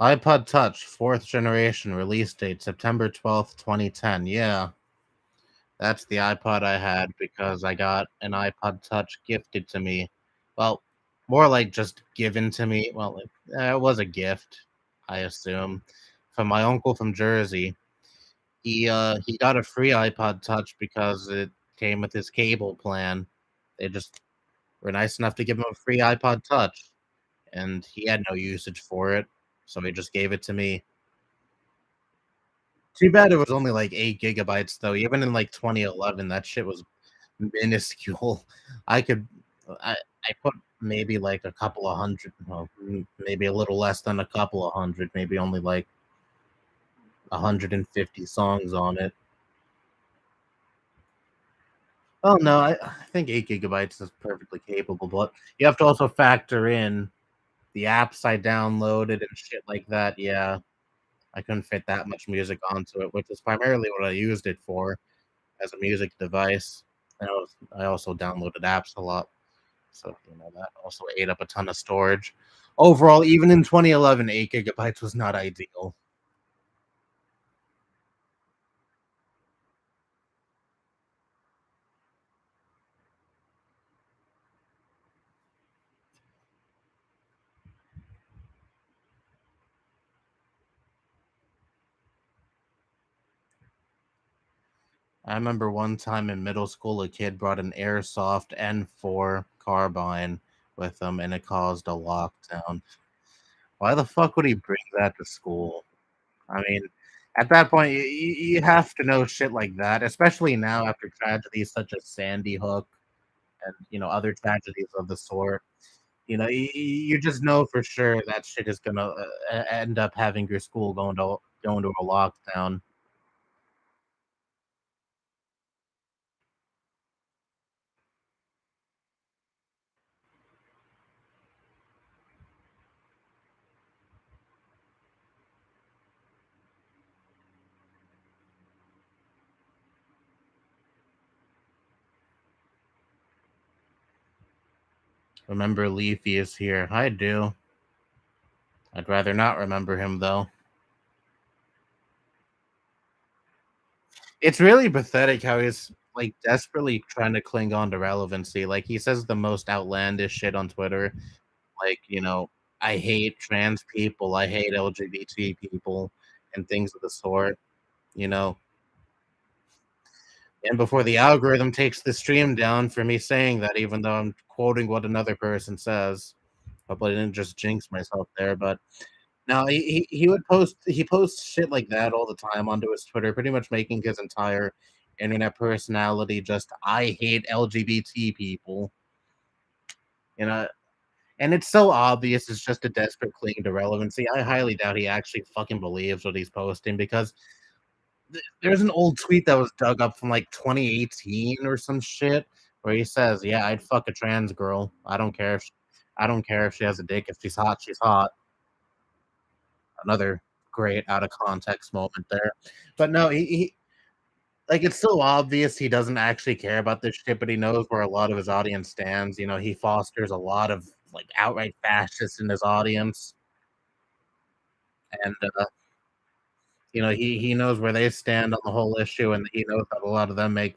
iPod Touch, fourth generation, release date September 12th, 2010. Yeah, that's the iPod I had because I got an iPod Touch gifted to me. Well, more like just given to me. Well, it was a gift, I assume, from my uncle from Jersey. He got a free iPod Touch because it came with his cable plan. They just were nice enough to give him a free iPod Touch, and he had no usage for it, so he just gave it to me. Too bad it was only like 8 gigabytes though. Even in like 2011, that shit was minuscule. I could I put maybe like a couple of hundred, well, maybe a little less than a couple of hundred, maybe only like 150 songs on it. Oh no, I think 8 gigabytes is perfectly capable, but you have to also factor in the apps I downloaded and shit like that. Yeah, I couldn't fit that much music onto it, which is primarily what I used it for as a music device. I also downloaded apps a lot, so that also ate up a ton of storage. Overall, even in 2011, 8 gigabytes was not ideal. I remember one time in middle school, a kid brought an airsoft N4 carbine with him, and it caused a lockdown. Why the fuck would he bring that to school? I mean, at that point, you have to know shit like that, especially now after tragedies such as Sandy Hook and other tragedies of the sort. You just know for sure that shit is gonna end up having your school going to a lockdown. Remember Leafy is here. I do. I'd rather not remember him though. It's really pathetic how he's like desperately trying to cling on to relevancy. Like he says the most outlandish shit on Twitter. Like, I hate trans people, I hate LGBT people, and things of the sort, you know. And before the algorithm takes the stream down for me saying that, even though I'm quoting what another person says. Hopefully, I didn't just jinx myself there, but no, he posts shit like that all the time onto his Twitter, pretty much making his entire internet personality just I hate LGBT people, you know. And it's so obvious it's just a desperate cling to relevancy. I highly doubt he actually fucking believes what he's posting because there's an old tweet that was dug up from like 2018 or some shit where he says, "Yeah, I'd fuck a trans girl. I don't care if she has a dick. If she's hot, she's hot." Another great out of context moment there. But no, he like it's so obvious he doesn't actually care about this shit, but he knows where a lot of his audience stands. He fosters a lot of like outright fascists in his audience, and he knows where they stand on the whole issue, and he knows that a lot of them make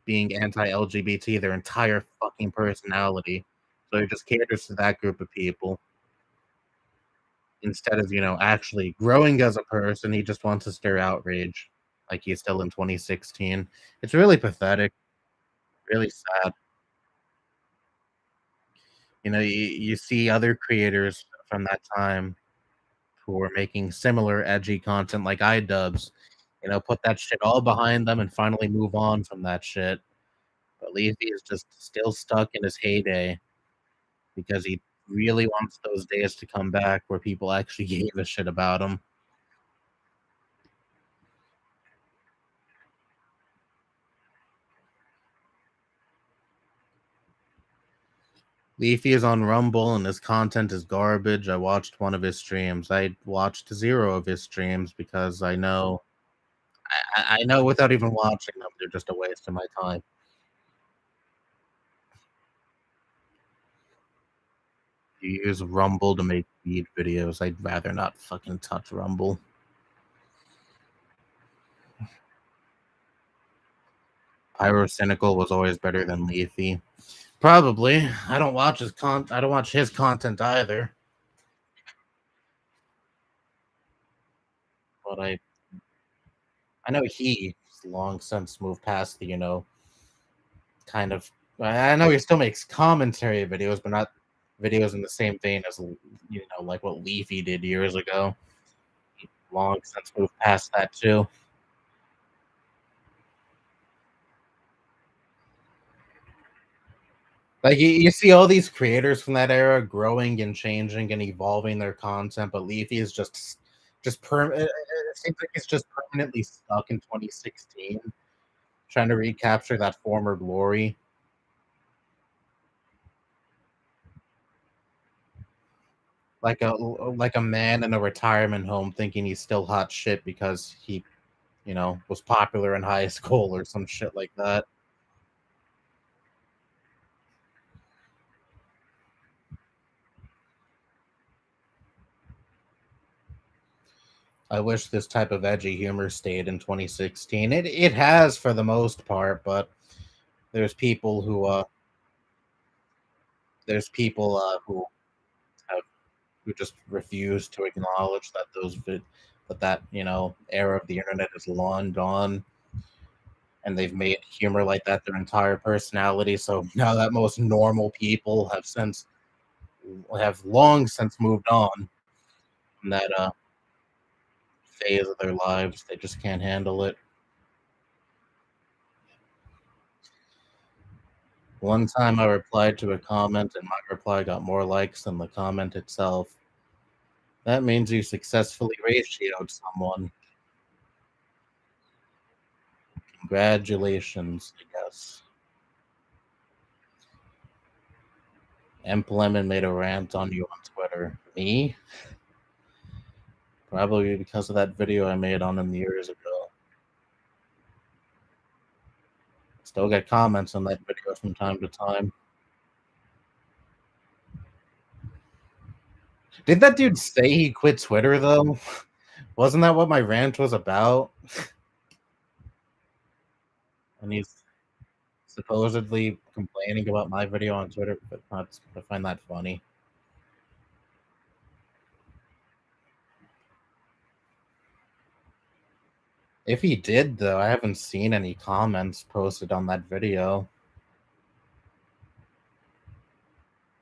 being anti-LGBT their entire fucking personality. So he just caters to that group of people instead of actually growing as a person. He just wants to stir outrage, like he's still in 2016. It's really pathetic, really sad. You see other creators from that time who are making similar edgy content like iDubbbz, put that shit all behind them and finally move on from that shit. But Leafy is just still stuck in his heyday because he really wants those days to come back where people actually gave a shit about him. Leafy is on Rumble and his content is garbage. I watched one of his streams. I watched zero of his streams because I know without even watching them, they're just a waste of my time. You use Rumble to make feed videos. I'd rather not fucking touch Rumble. Pyrocynical was always better than Leafy. Probably. I don't watch his content either. But I know he's long since moved past the, kind of I know he still makes commentary videos, but not videos in the same vein as like what Leafy did years ago. Long since moved past that too. Like you see all these creators from that era growing and changing and evolving their content, but Leafy is just it seems like he's just permanently stuck in 2016, trying to recapture that former glory. Like a man in a retirement home thinking he's still hot shit because he, was popular in high school or some shit like that. I wish this type of edgy humor stayed in 2016. It has for the most part, but there's people who who have who just refuse to acknowledge that era of the internet is long gone, and they've made humor like that their entire personality. So now that most normal people have long since moved on from that phase of their lives, they just can't handle it. One time I replied to a comment and my reply got more likes than the comment itself. That means you successfully ratioed someone. Congratulations, I guess. Emp Lemon made a rant on you on Twitter. Me? Probably because of that video I made on him years ago. Still get comments on that video from time to time. Did that dude say he quit Twitter though? Wasn't that what my rant was about? And he's supposedly complaining about my video on Twitter, but I find that funny. If he did, though, I haven't seen any comments posted on that video.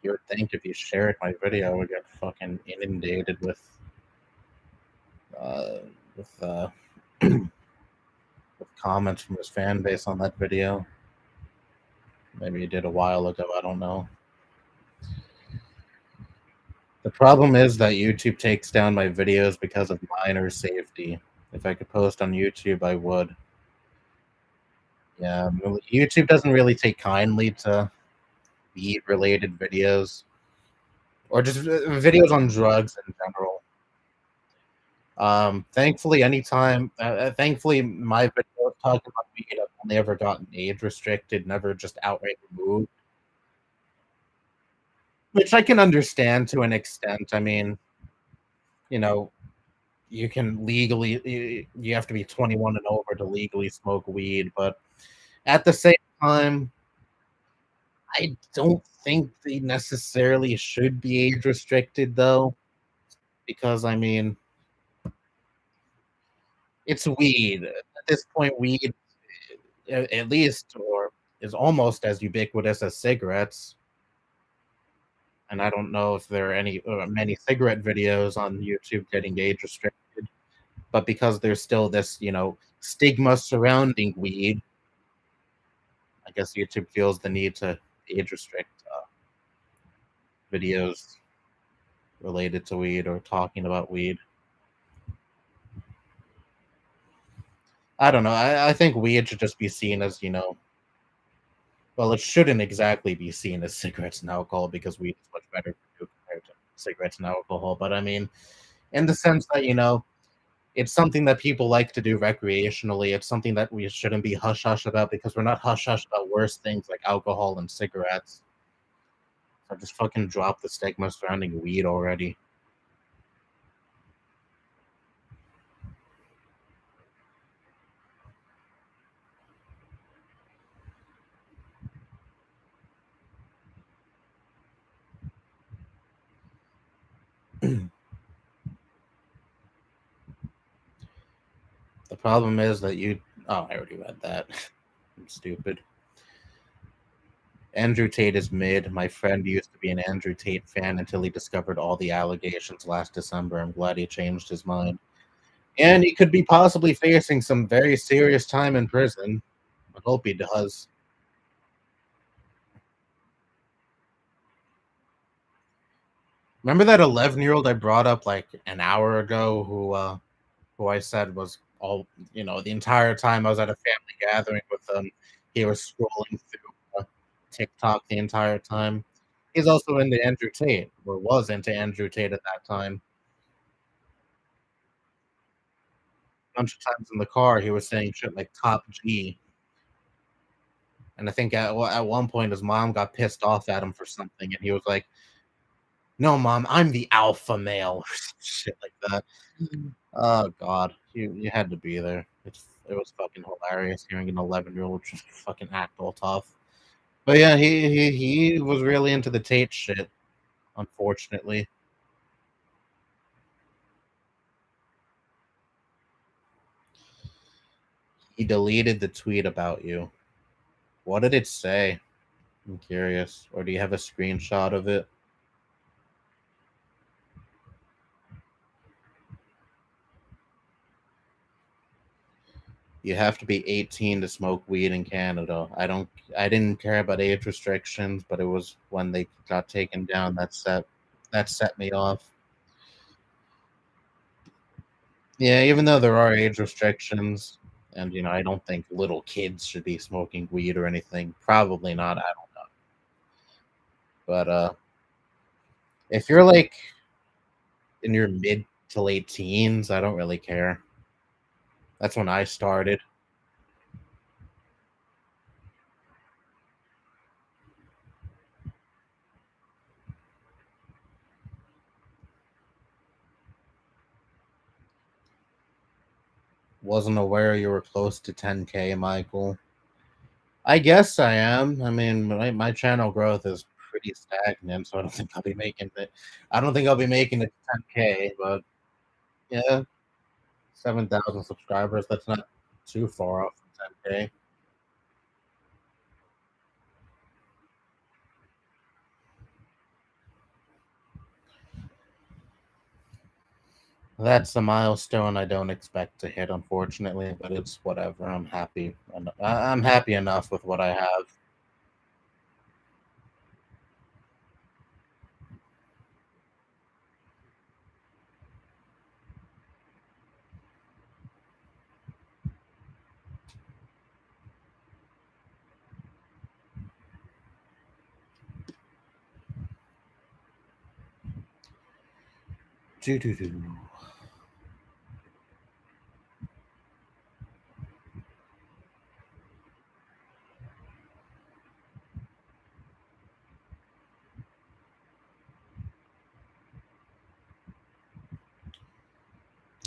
You would think if you shared my video, I would get fucking inundated uh, with with comments from his fan base on that video. Maybe he did a while ago. I don't know. The problem is that YouTube takes down my videos because of minor safety. If I could post on YouTube, I would. Yeah, YouTube doesn't really take kindly to weed-related videos or just videos on drugs in general. Thankfully, my videos talking about weed have only ever gotten age restricted, never just outright removed, which I can understand to an extent. I mean, you know, you can legally, you have to be 21 and over to legally smoke weed, but at the same time, I don't think they necessarily should be age restricted though, because I mean, it's weed. At this point, weed, at least, or is almost as ubiquitous as cigarettes. And I don't know if there are many cigarette videos on YouTube getting age restricted, but because there's still this, stigma surrounding weed, I guess YouTube feels the need to age restrict videos related to weed or talking about weed. I don't know. I think weed should just be seen as, well, it shouldn't exactly be seen as cigarettes and alcohol because weed is much better for you compared to cigarettes and alcohol. But I mean, in the sense that, it's something that people like to do recreationally. It's something that we shouldn't be hush hush about because we're not hush hush about worse things like alcohol and cigarettes. So just fucking drop the stigma surrounding weed already. The problem is that oh, I already read that. I'm stupid. Andrew Tate is mid. My friend used to be an Andrew Tate fan until he discovered all the allegations last December. I'm glad he changed his mind. And he could be possibly facing some very serious time in prison. I hope he does. Remember that 11-year-old I brought up like an hour ago who I said was all the entire time I was at a family gathering with him, he was scrolling through TikTok the entire time. He's also into Andrew Tate, or was into Andrew Tate at that time. A bunch of times in the car, he was saying shit like "Top G," and I think at one point his mom got pissed off at him for something, and he was like, "No, mom, I'm the alpha male," or some shit like that. Oh god, you had to be there. It was fucking hilarious hearing an 11-year-old just fucking act all tough. But yeah, he was really into the Tate shit, unfortunately. He deleted the tweet about you. What did it say? I'm curious. Or do you have a screenshot of it? You have to be 18 to smoke weed in Canada. I didn't care about age restrictions, but it was when they got taken down that set me off. Yeah, even though there are age restrictions, and I don't think little kids should be smoking weed or anything. Probably not. I don't. But if you're like in your mid to late teens, I don't really care. That's when I started. Wasn't aware you were close to 10K, Michael. I guess I am. I mean, my channel growth is pretty stagnant, so I don't think I'll be making it. I don't think I'll be making it to 10K, but yeah, 7,000 subscribers. That's not too far off from 10K. That's a milestone I don't expect to hit, unfortunately, but it's whatever. I'm happy. I'm happy enough with what I have. Doo-doo-doo.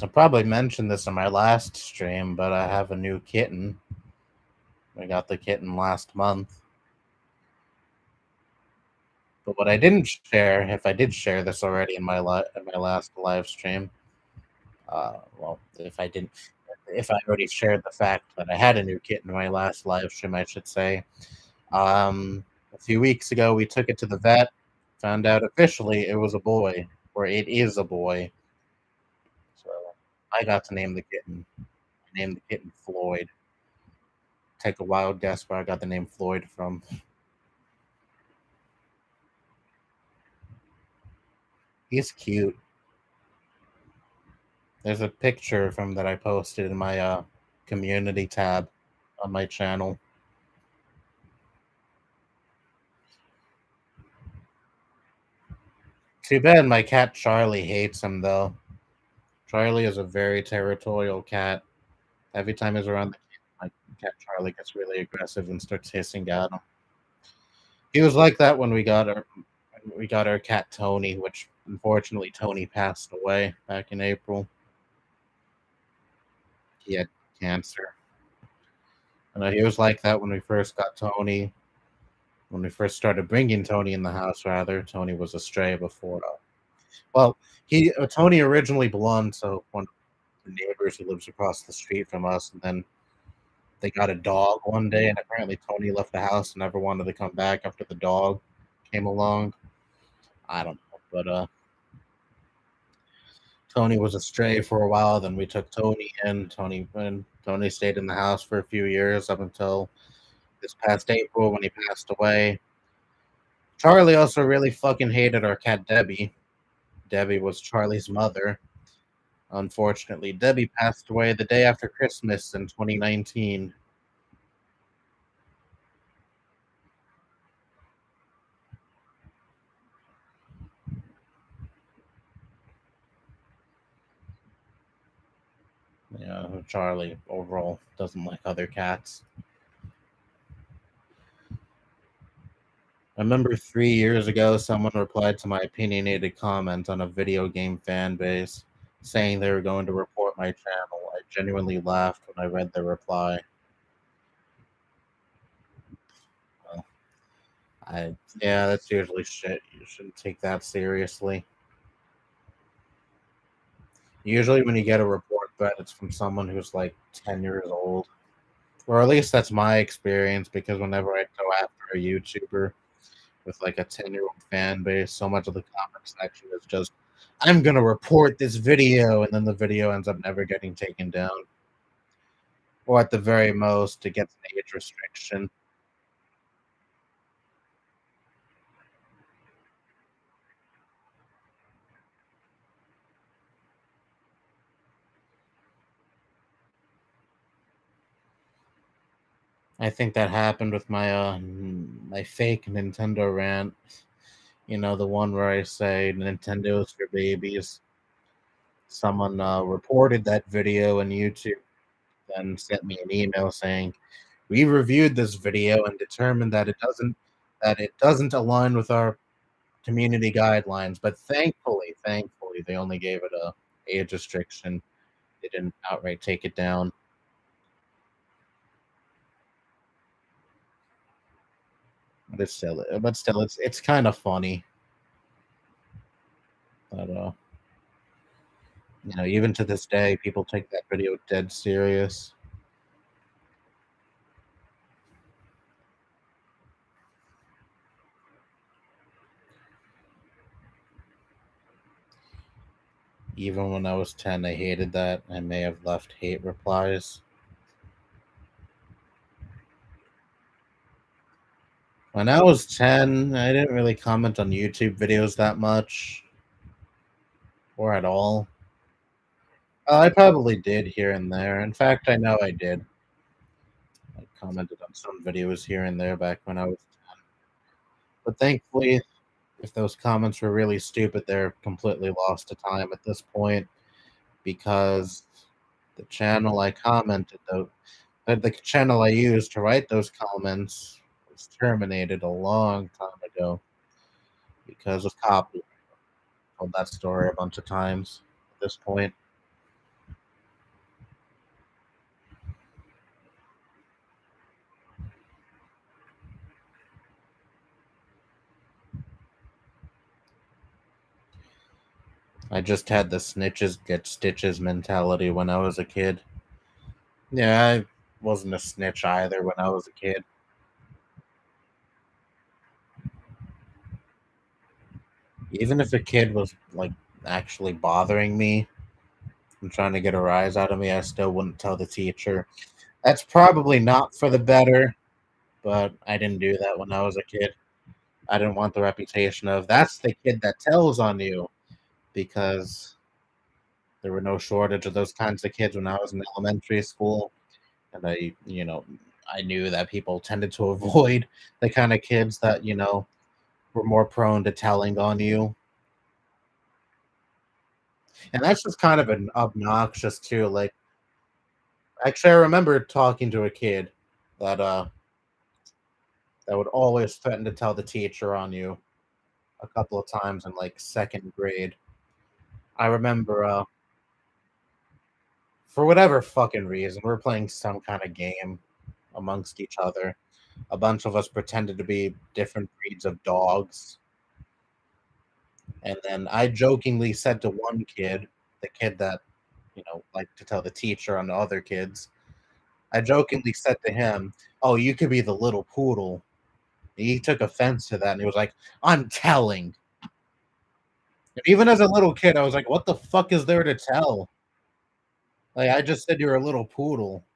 I probably mentioned this in my last stream, but I have a new kitten. I got the kitten last month. But what I didn't share, if I did share this already in my last live stream, well, if I already shared the fact that I had a new kitten in my last live stream, I should say. A few weeks ago, we took it to the vet, found out officially it was a boy, or it is a boy. So I got to name the kitten. I named the kitten Floyd. Take a wild guess where I got the name Floyd from. He's cute. There's a picture of him that I posted in my community tab on my channel. Too bad my cat Charlie hates him though. Charlie is a very territorial cat. Every time he's around the kid, my cat Charlie gets really aggressive and starts hissing at him. He was like that when we got our cat Tony, which unfortunately Tony passed away back in April. He had cancer. And he was like that when we first got Tony. When we first started bringing Tony in the house, rather, Tony was a stray before. Well, he Tony originally belonged to one of the neighbors who lives across the street from us, and then they got a dog one day, and apparently Tony left the house and never wanted to come back after the dog came along. I don't know, but Tony was a stray for a while. Then we took Tony in. Tony stayed in the house for a few years up until this past April when he passed away. Charlie also really fucking hated our cat Debbie. Debbie was Charlie's mother. Unfortunately, Debbie passed away the day after Christmas in 2019. Yeah, Charlie overall doesn't like other cats. I remember 3 years ago, someone replied to my opinionated comment on a video game fan base saying they were going to report my channel. I genuinely laughed when I read their reply. Well, yeah, that's usually shit. You shouldn't take that seriously. Usually, when you get a report back, it's from someone who's like 10 years old. Or at least that's my experience because whenever I go after a YouTuber with like a 10-year-old fan base, so much of the comment section is just, I'm going to report this video. And then the video ends up never getting taken down. Or at the very most, it gets an age restriction. I think that happened with my fake Nintendo rant. You know, the one where I say Nintendo's for babies. Someone reported that video on YouTube, then sent me an email saying, "We reviewed this video and determined that it doesn't align with our community guidelines." But thankfully, they only gave it a age restriction. They didn't outright take it down. But still, it's kind of funny that even to this day, people take that video dead serious. Even when I was 10, I hated that. I may have left hate replies. When I was 10, I didn't really comment on YouTube videos that much or at all. I probably did here and there. In fact, I know I did. I commented on some videos here and there back when I was 10. But thankfully, if those comments were really stupid, they're completely lost to time at this point because the channel I commented, though, the channel I used to write those comments was terminated a long time ago because of copyright. Told that story a bunch of times at this point. I just had the snitches get stitches mentality when I was a kid. Yeah, I wasn't a snitch either when I was a kid. Even if a kid was like actually bothering me and trying to get a rise out of me, I still wouldn't tell the teacher. That's probably not for the better, but I didn't do that when I was a kid. I didn't want the reputation of that's the kid that tells on you because there were no shortage of those kinds of kids when I was in elementary school. And I knew that people tended to avoid the kind of kids that, were more prone to telling on you. And that's just kind of an obnoxious too. Like, actually, I remember talking to a kid that that would always threaten to tell the teacher on you a couple of times in like second grade. I remember for whatever fucking reason, we were playing some kind of game amongst each other. A bunch of us pretended to be different breeds of dogs. And then I jokingly said to one kid, the kid that, liked to tell the teacher on the other kids, I jokingly said to him, "Oh, you could be the little poodle." He took offense to that and he was like, "I'm telling." And even as a little kid, I was like, "What the fuck is there to tell?" Like, I just said you're a little poodle.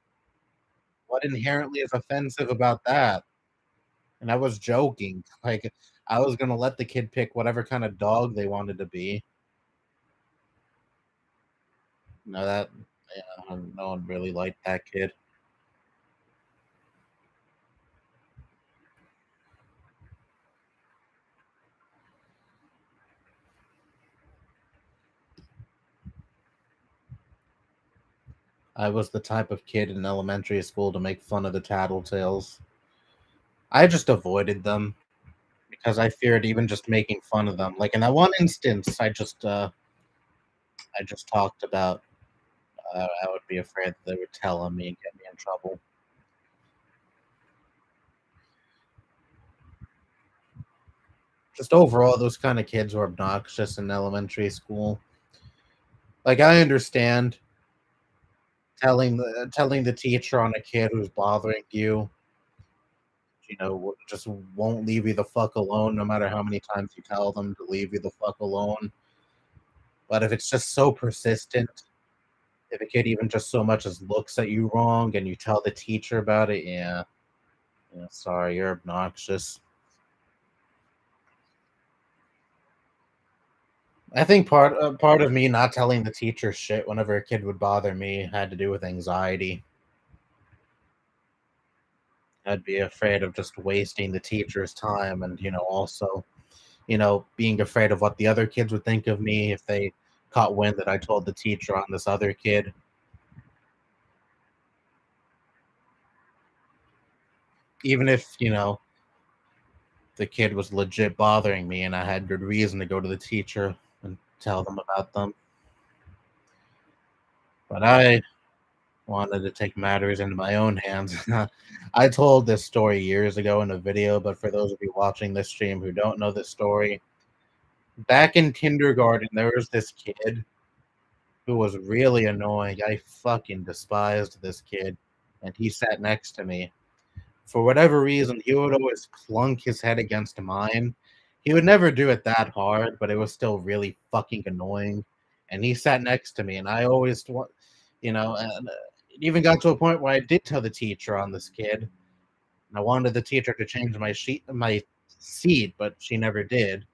What inherently is offensive about that? And I was joking. Like, I was gonna let the kid pick whatever kind of dog they wanted to be. No, that yeah, no one really liked that kid. I was the type of kid in elementary school to make fun of the tattletales. I just avoided them because I feared even just making fun of them. Like in that one instance, I just talked about I would be afraid that they would tell on me and get me in trouble. Just overall, those kind of kids were obnoxious in elementary school. Like I understand telling the teacher on a kid who's bothering you, just won't leave you the fuck alone, no matter how many times you tell them to leave you the fuck alone. But if it's just so persistent, if a kid even just so much as looks at you wrong and you tell the teacher about it, yeah, yeah, sorry, you're obnoxious. I think part of me not telling the teacher shit whenever a kid would bother me had to do with anxiety. I'd be afraid of just wasting the teacher's time and, also, being afraid of what the other kids would think of me if they caught wind that I told the teacher on this other kid. Even if, the kid was legit bothering me and I had good reason to go to the teacher and tell them about them. But I wanted to take matters into my own hands. I told this story years ago in a video, but for those of you watching this stream who don't know this story, back in kindergarten, there was this kid who was really annoying. I fucking despised this kid, and he sat next to me. For whatever reason, he would always clunk his head against mine. He would never do it that hard, but it was still really fucking annoying. And he sat next to me, and I always, and it even got to a point where I did tell the teacher on this kid. And I wanted the teacher to change my seat, but she never did.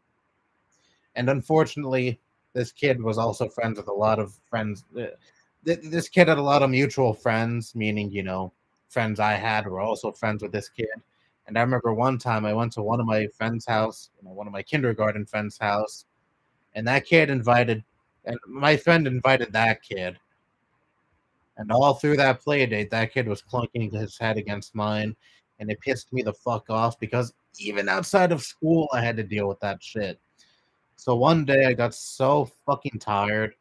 And unfortunately, this kid was also friends with a lot of friends. This kid had a lot of mutual friends, meaning friends I had were also friends with this kid. And I remember one time I went to one of my friends' house, one of my kindergarten friends' house, and that kid invited, and my friend invited that kid. And all through that play date, that kid was clunking his head against mine, and it pissed me the fuck off because even outside of school, I had to deal with that shit. So one day I got so fucking tired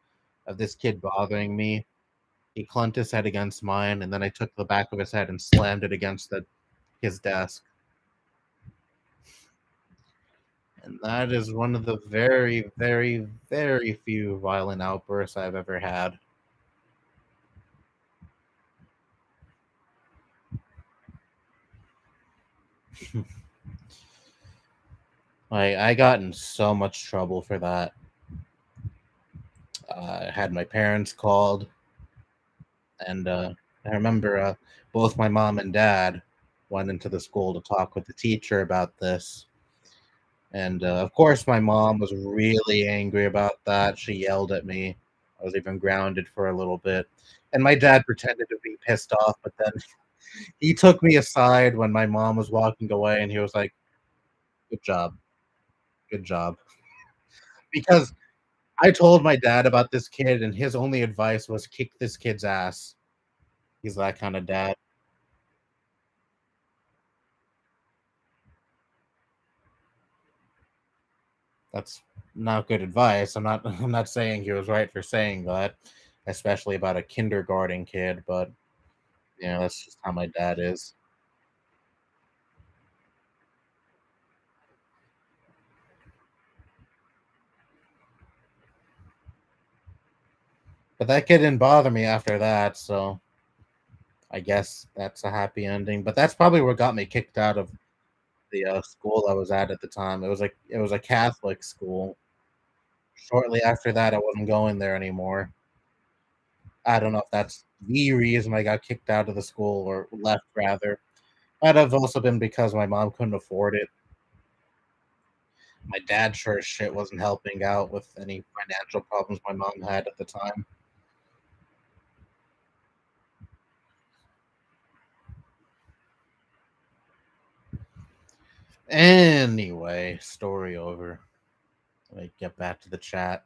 of this kid bothering me. He clunked his head against mine, and then I took the back of his head and slammed it against his desk. And that is one of the very, very, very few violent outbursts I've ever had. I got in so much trouble for that. I had my parents called, and I remember both my mom and dad went into the school to talk with the teacher about this. And of course, my mom was really angry about that. She yelled at me. I was even grounded for a little bit. And my dad pretended to be pissed off, but then he took me aside when my mom was walking away and he was like, "Good job. Good job." Because I told my dad about this kid, and his only advice was kick this kid's ass. He's that kind of dad. That's not good advice. I'm not saying he was right for saying that, especially about a kindergarten kid, but that's just how my dad is. But that kid didn't bother me after that, so I guess that's a happy ending. But that's probably what got me kicked out of the school I was at the time. It was a Catholic school. Shortly after that, I wasn't going there anymore. I don't know if that's the reason I got kicked out of the school or left rather. Might have also been because my mom couldn't afford it. My dad sure as shit wasn't helping out with any financial problems my mom had at the time. Anyway, story over. Let me get back to the chat.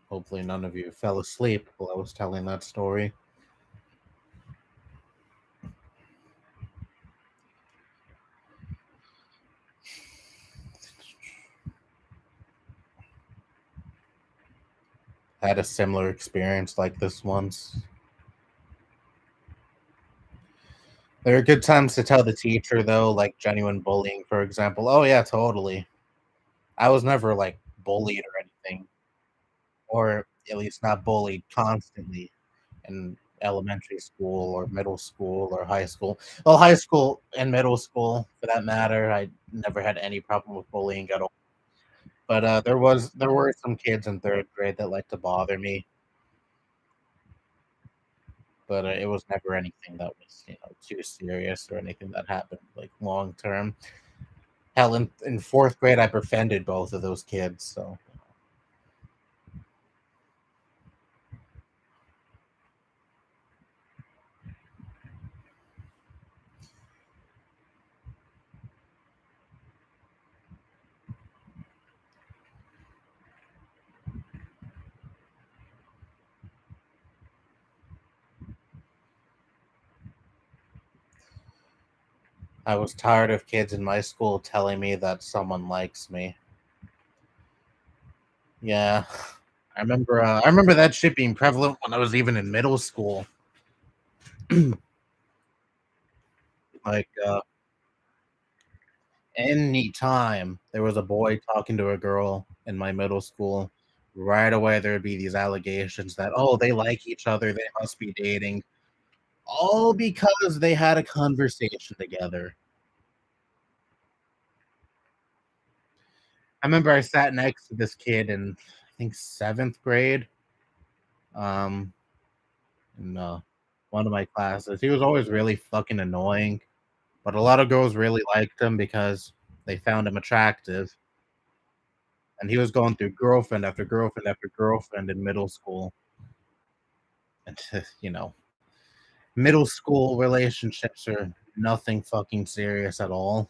Hopefully, none of you fell asleep while I was telling that story. Had a similar experience like this once. There are good times to tell the teacher, though, like genuine bullying, for example. Oh, yeah, totally. I was never like bullied or anything, or at least not bullied constantly in elementary school or middle school or high school. Well, high school and middle school, for that matter, I never had any problem with bullying at all. But there were some kids in third grade that liked to bother me, but it was never anything that was too serious or anything that happened like long term. Hell, in fourth grade, I befriended both of those kids, so I was tired of kids in my school telling me that someone likes me. Yeah, I remember that shit being prevalent when I was even in middle school. Like anytime there was a boy talking to a girl in my middle school, right away there would be these allegations that oh they like each other, they must be dating, all because they had a conversation together. I remember I sat next to this kid in I think seventh grade, um, in one of my classes. He was always really fucking annoying, but a lot of girls really liked him because they found him attractive. And he was going through girlfriend after girlfriend after girlfriend in middle school. And middle school relationships are nothing fucking serious at all.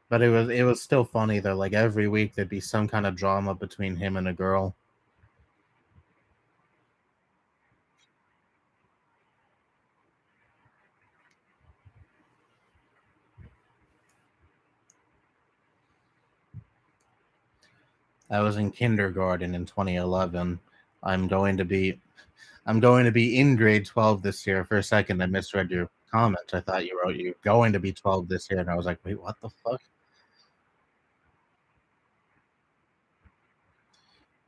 But it was still funny though. Like every week there'd be some kind of drama between him and a girl. I was in kindergarten in 2011. I'm going to be I'm going to be in grade 12 this year. For a second, I misread your comment. I thought you wrote you're going to be 12 this year, and I was like, wait, what the fuck?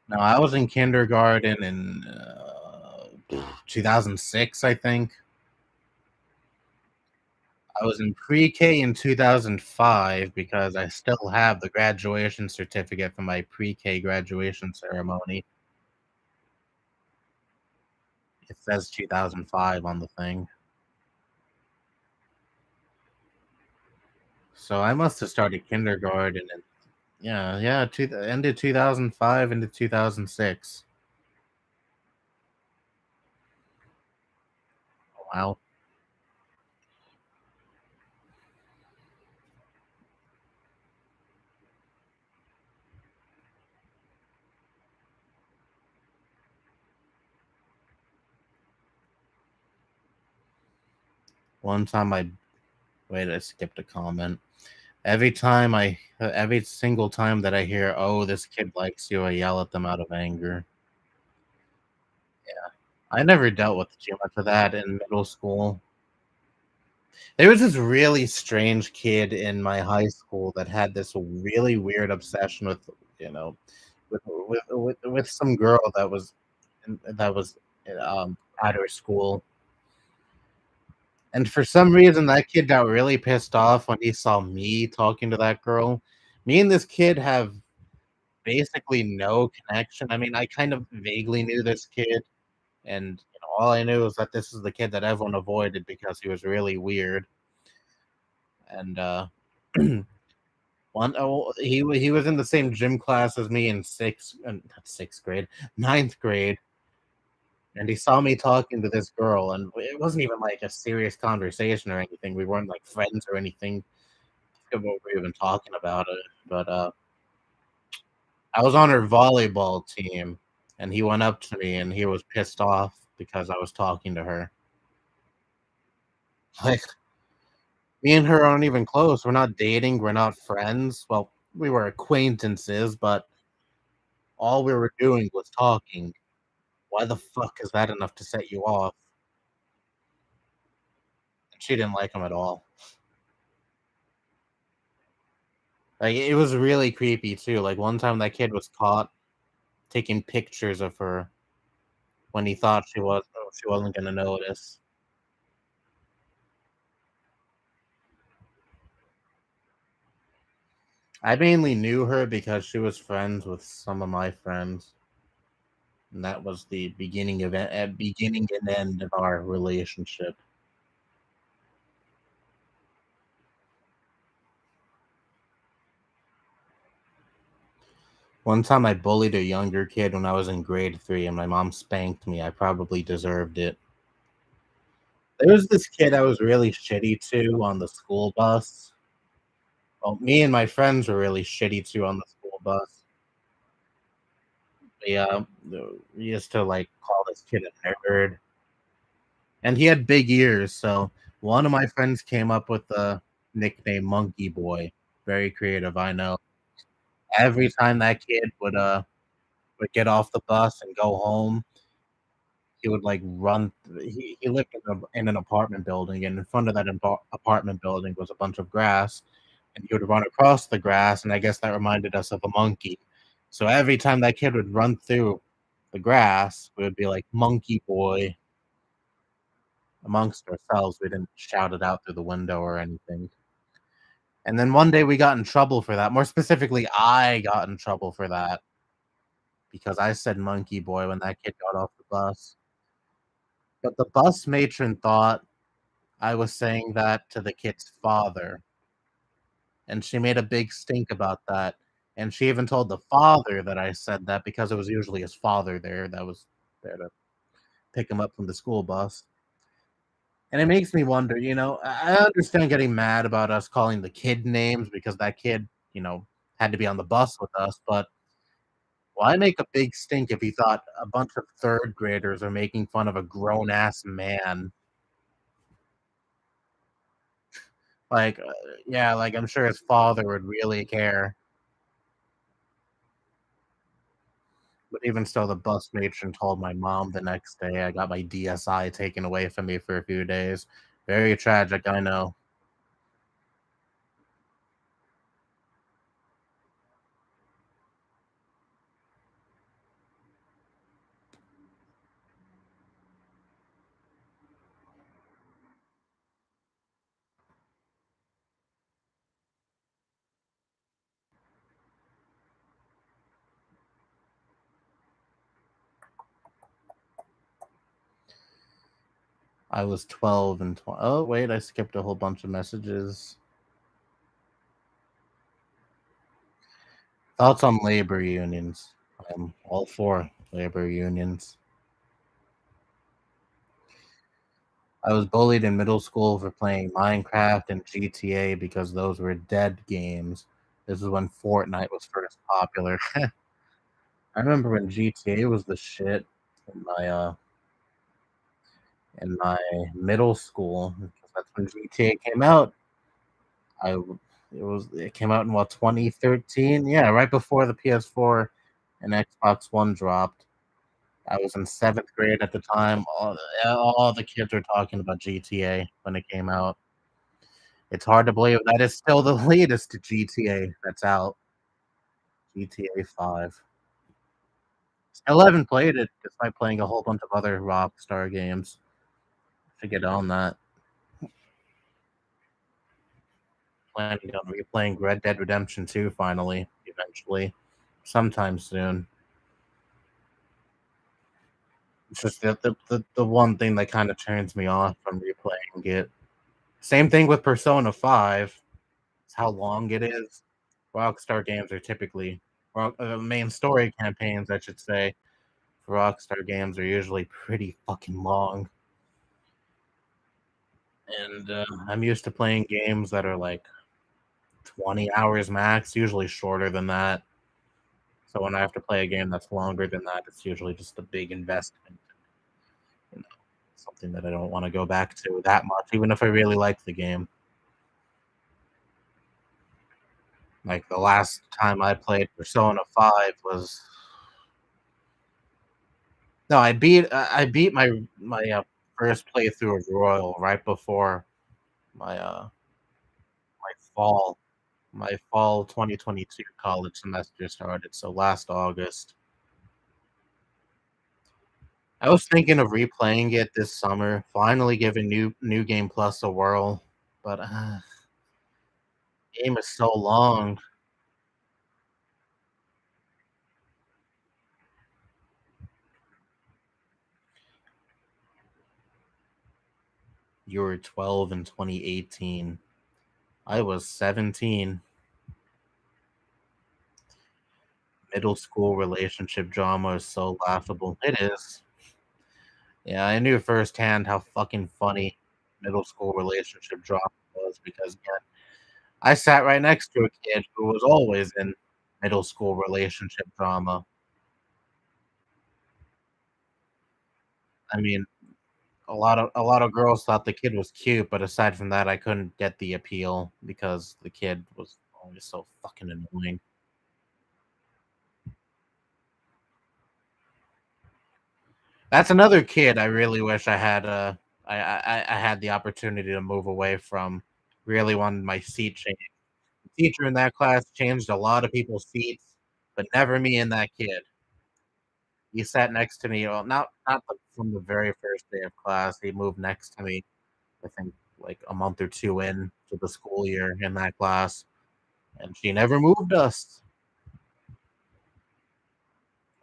No, I was in kindergarten in 2006, I think. I was in pre-K in 2005 because I still have the graduation certificate from my pre-K graduation ceremony. It says 2005 on the thing. So I must have started kindergarten in yeah, yeah, ended 2005 into 2006. Wow. One time I wait, I skipped a comment. Every single time that I hear, "Oh, this kid likes you," I yell at them out of anger. I never dealt with too much of that in middle school. There was this really strange kid in my high school that had this really weird obsession with, you know, with some girl that was at her school. And for some reason, that kid got really pissed off when he saw me talking to that girl. Me and this kid have basically no connection. I mean, I kind of vaguely knew this kid, and all I knew was that this is the kid that everyone avoided because he was really weird. And one he was in the same gym class as me in not 6th grade, 9th grade, and he saw me talking to this girl, and it wasn't even like a serious conversation or anything. We weren't like friends or anything. I forget what we were even talking about it, but I was on her volleyball team, and he went up to me and he was pissed off because I was talking to her. Like, me and her aren't even close. We're not dating. We're not friends. Well, we were acquaintances, but all we were doing was talking. Why the fuck is that enough to set you off? And she didn't like him at all. Like, it was really creepy too. Like, one time that kid was caught taking pictures of her when he thought she wasn't gonna notice. I mainly knew her because she was friends with some of my friends, and that was the beginning and end of our relationship. One time I bullied a younger kid when I was in grade 3, and my mom spanked me. I probably deserved it. There was this kid I was really shitty to on the school bus. Well, me and my friends were really shitty to on the school bus. We used to like call this kid a nerd, and he had big ears. So one of my friends came up with the nickname Monkey Boy. Very creative, I know. Every time that kid would get off the bus and go home, he would like run. He lived in an apartment building, and in front of that apartment building was a bunch of grass, and he would run across the grass, and I guess that reminded us of a monkey. So every time that kid would run through the grass, we would be like, "Monkey boy," amongst ourselves. We didn't shout it out through the window or anything. And then one day we got in trouble for that. More specifically, I got in trouble for that because I said "monkey boy" when that kid got off the bus. But the bus matron thought I was saying that to the kid's father, and she made a big stink about that. And she even told the father that I said that because it was usually his father there that was there to pick him up from the school bus. And it makes me wonder, I understand getting mad about us calling the kid names because that kid, had to be on the bus with us, but why make a big stink if he thought a bunch of 3rd graders are making fun of a grown ass man? Like, yeah, like I'm sure his father would really care. But even still, the bus matron told my mom the next day I got my DSI taken away from me for a few days. Very tragic, I know. I was 12 and 20. Oh, wait, I skipped a whole bunch of messages. Thoughts on labor unions? I'm all for labor unions. I was bullied in middle school for playing Minecraft and GTA because those were dead games. This is when Fortnite was first popular. I remember when GTA was the shit in my middle school because that's when GTA came out. I it came out in what 2013? Yeah, right before the PS4 and Xbox One dropped. I was in 7th grade at the time. All the kids were talking about GTA when it came out. It's hard to believe that is still the latest GTA that's out, GTA 5. Still haven't played it despite playing a whole bunch of other Rockstar games. Should get on that. Planning on replaying Red Dead Redemption 2 finally, eventually, sometime soon. It's just the one thing that kinda turns me off from replaying it. Same thing with Persona 5, it's how long it is. Rockstar games are typically main story campaigns, I should say. For Rockstar games are usually pretty fucking long, and I'm used to playing games that are like 20 hours max, usually shorter than that. So when I have to play a game that's longer than that, it's usually just a big investment, you know, something that I don't want to go back to that much, even if I really like the game. Like the last time I played Persona 5 was no, I beat my first playthrough of Royal right before my my fall my fall 2022 college semester started. So last August, I was thinking of replaying it this summer, finally giving New Game Plus a whirl, but game is so long. You were 12 in 2018. I was 17. Middle school relationship drama is so laughable. It is. Yeah, I knew firsthand how fucking funny middle school relationship drama was because again, I sat right next to a kid who was always in middle school relationship drama. I mean, a lot of girls thought the kid was cute, but aside from that, I couldn't get the appeal because the kid was always so fucking annoying. That's another kid I really wish I had. I had the opportunity to move away from. Really wanted my seat changed. The teacher in that class changed a lot of people's seats, but never me and that kid. He sat next to me. Well, not from the very first day of class. He moved next to me. I think like a month or two in to the school year in that class, and she never moved us.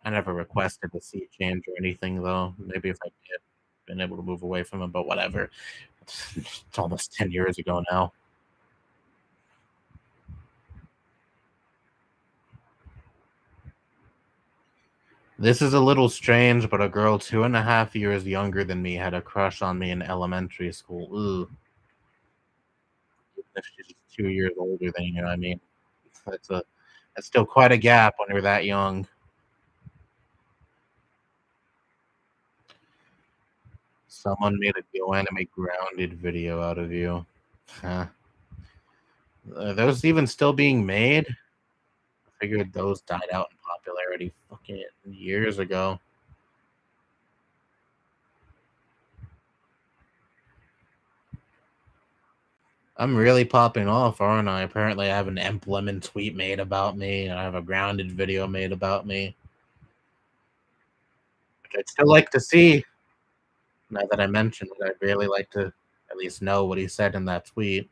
I never requested a seat change or anything though. Maybe if I did, been able to move away from him, but whatever. It's almost 10 years ago now. This is a little strange, but a girl 2.5 years younger than me had a crush on me in elementary school. Ooh, even if she's just 2 years older than you, I mean, that's a that's still quite a gap when you're that young. Someone made a Go Anime Grounded video out of you. Huh. Are those even still being made? I figured those died out in popularity fucking years ago. I'm really popping off, aren't I? Apparently, I have an Emblem tweet made about me, and I have a Grounded video made about me, which I'd still like to see. Now that I mentioned it, I'd really like to at least know what he said in that tweet.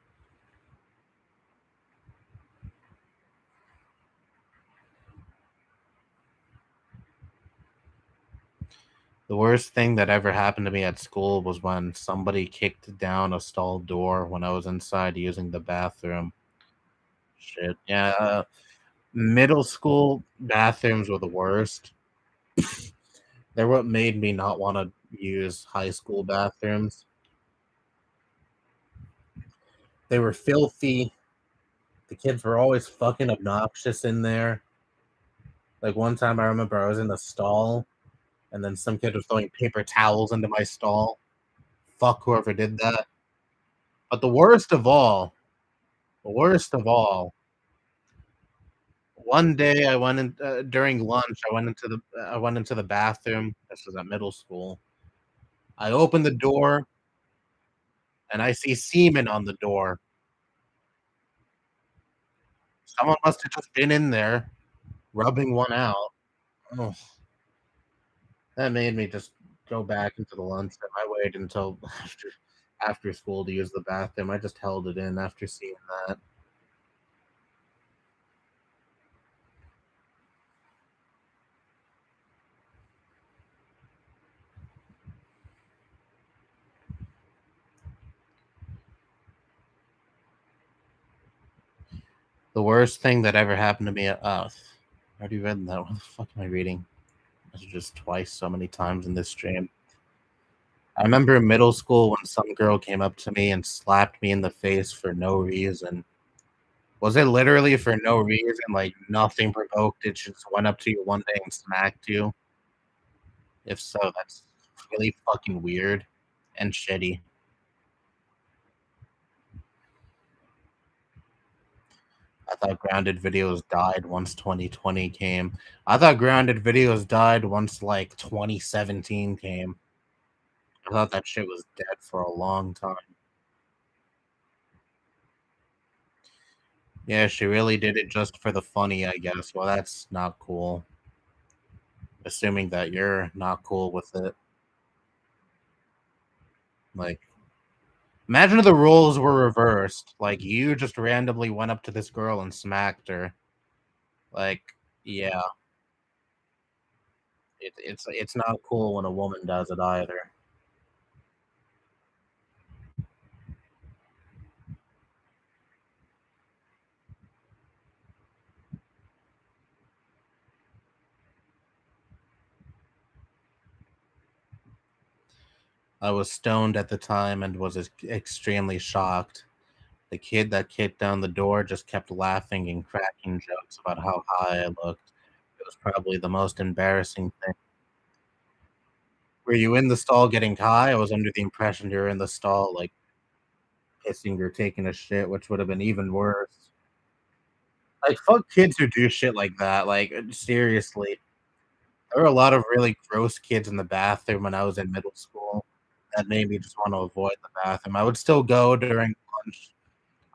The worst thing that ever happened to me at school was when somebody kicked down a stall door when I was inside using the bathroom. Shit. Yeah. Middle school bathrooms were the worst. They're what made me not want to use high school bathrooms. They were filthy. The kids were always fucking obnoxious in there. Like one time I remember I was in a stall and then some kid was throwing paper towels into my stall. Fuck whoever did that. But the worst of all, one day I went in during lunch. I went into the bathroom. This was at middle school. I opened the door and I see semen on the door. Someone must have just been in there rubbing one out. Oh, that made me just go back into the lunchroom. I waited until after school to use the bathroom. I just held it in after seeing that. The worst thing that ever happened to me at I already read that. What the fuck am I reading? Just twice so many times in this stream. I remember in middle school when some girl came up to me and slapped me in the face for no reason. Was it literally for no reason? Like nothing provoked it. She just went up to you one day and smacked you. If so, that's really fucking weird and shitty. I thought grounded videos died once 2020 came. I thought grounded videos died once like 2017 came. I thought that shit was dead for a long time. Yeah, she really did it just for the funny, I guess. Well, that's not cool. Assuming that you're not cool with it. Like, imagine if the roles were reversed. Like, you just randomly went up to this girl and smacked her. Like, yeah, it's not cool when a woman does it either. I was stoned at the time and was extremely shocked. The kid that kicked down the door just kept laughing and cracking jokes about how high I looked. It was probably the most embarrassing thing. Were you in the stall getting high? I was under the impression you were in the stall, like pissing or taking a shit, which would have been even worse. Like, fuck kids who do shit like that. Like, seriously. There were a lot of really gross kids in the bathroom when I was in middle school that made me just want to avoid the bathroom. I would still go during lunch.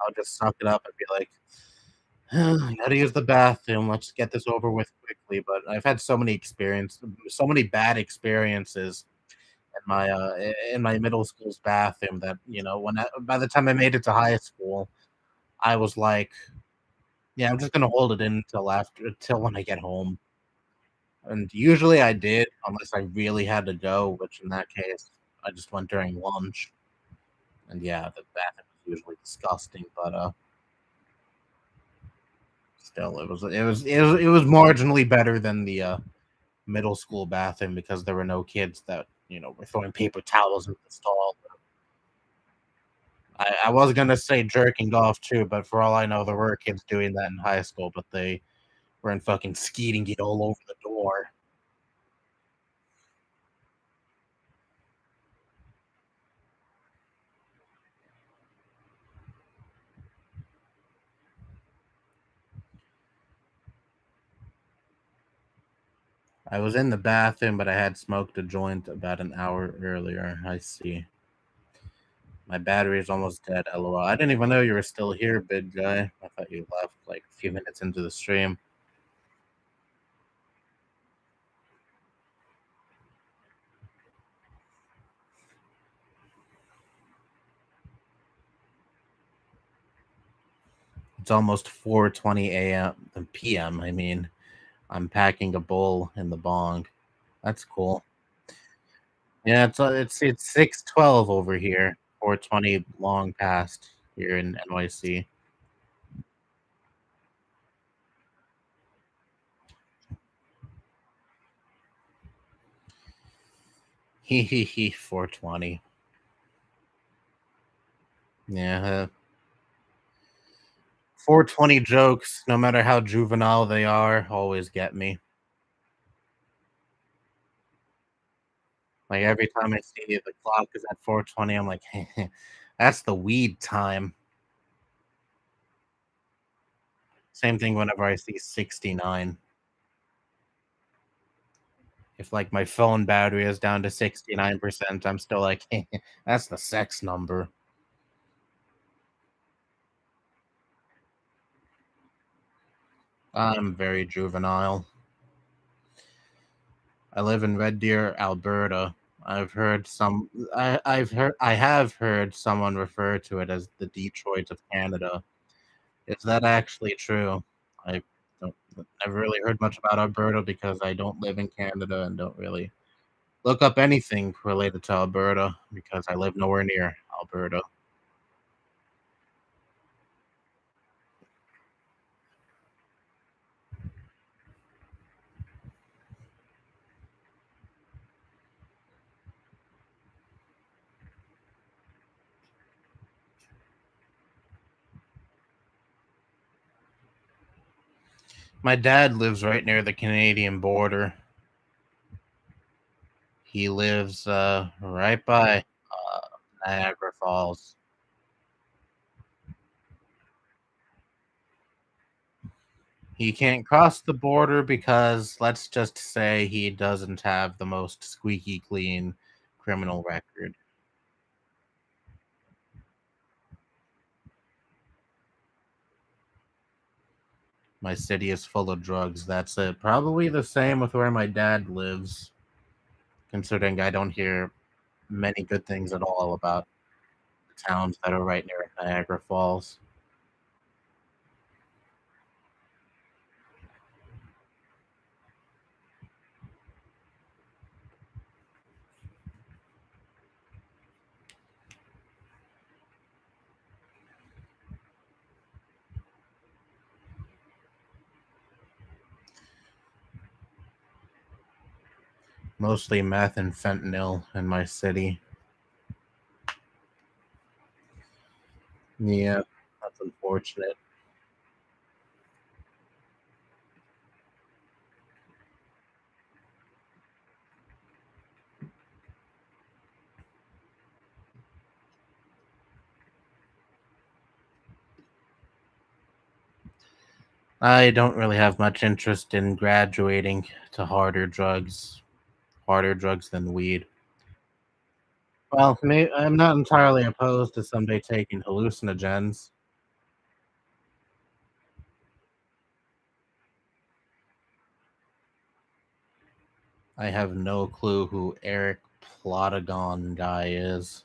I would just suck it up and be like, gotta use the bathroom. Let's get this over with quickly. But I've had so many bad experiences in my middle school's bathroom that by the time I made it to high school, I was like, yeah, I'm just gonna hold it in until when I get home. And usually I did, unless I really had to go, which in that case I just went during lunch. And yeah, the bathroom was usually disgusting, but still it was marginally better than the middle school bathroom because there were no kids that were throwing paper towels in the stall. I was gonna say jerking off too, but for all I know, there were kids doing that in high school, but they were in fucking skeeting it all over the door. I was in the bathroom, but I had smoked a joint about an hour earlier. I see. My battery is almost dead. LOL. I didn't even know you were still here, big guy. I thought you left like a few minutes into the stream. It's almost 4:20 a.m. p.m. I mean, I'm packing a bowl in the bong. That's cool. Yeah, it's 6:12 over here. 4:20 long past here in NYC. Hee hee hee. 4:20. Yeah. 4:20 jokes, no matter how juvenile they are, always get me. Like every time I see the clock is at 4:20, I'm like, that's the weed time. Same thing whenever I see 69. If like my phone battery is down to 69%, I'm still like, that's the sex number. I'm very juvenile. I live in Red Deer, Alberta. I have heard someone refer to it as the Detroit of Canada. Is that actually true? I don't never really heard much about Alberta because I don't live in Canada and don't really look up anything related to Alberta because I live nowhere near Alberta. My dad lives right near the Canadian border. He lives right by Niagara Falls. He can't cross the border because let's just say he doesn't have the most squeaky clean criminal record. My city is full of drugs. That's it. Probably the same with where my dad lives, considering I don't hear many good things at all about towns that are right near Niagara Falls. Mostly meth and fentanyl in my city. Yeah, that's unfortunate. I don't really have much interest in graduating to harder drugs than weed. Well, I'm not entirely opposed to someday taking hallucinogens. I have no clue who Eric Plotagon guy is.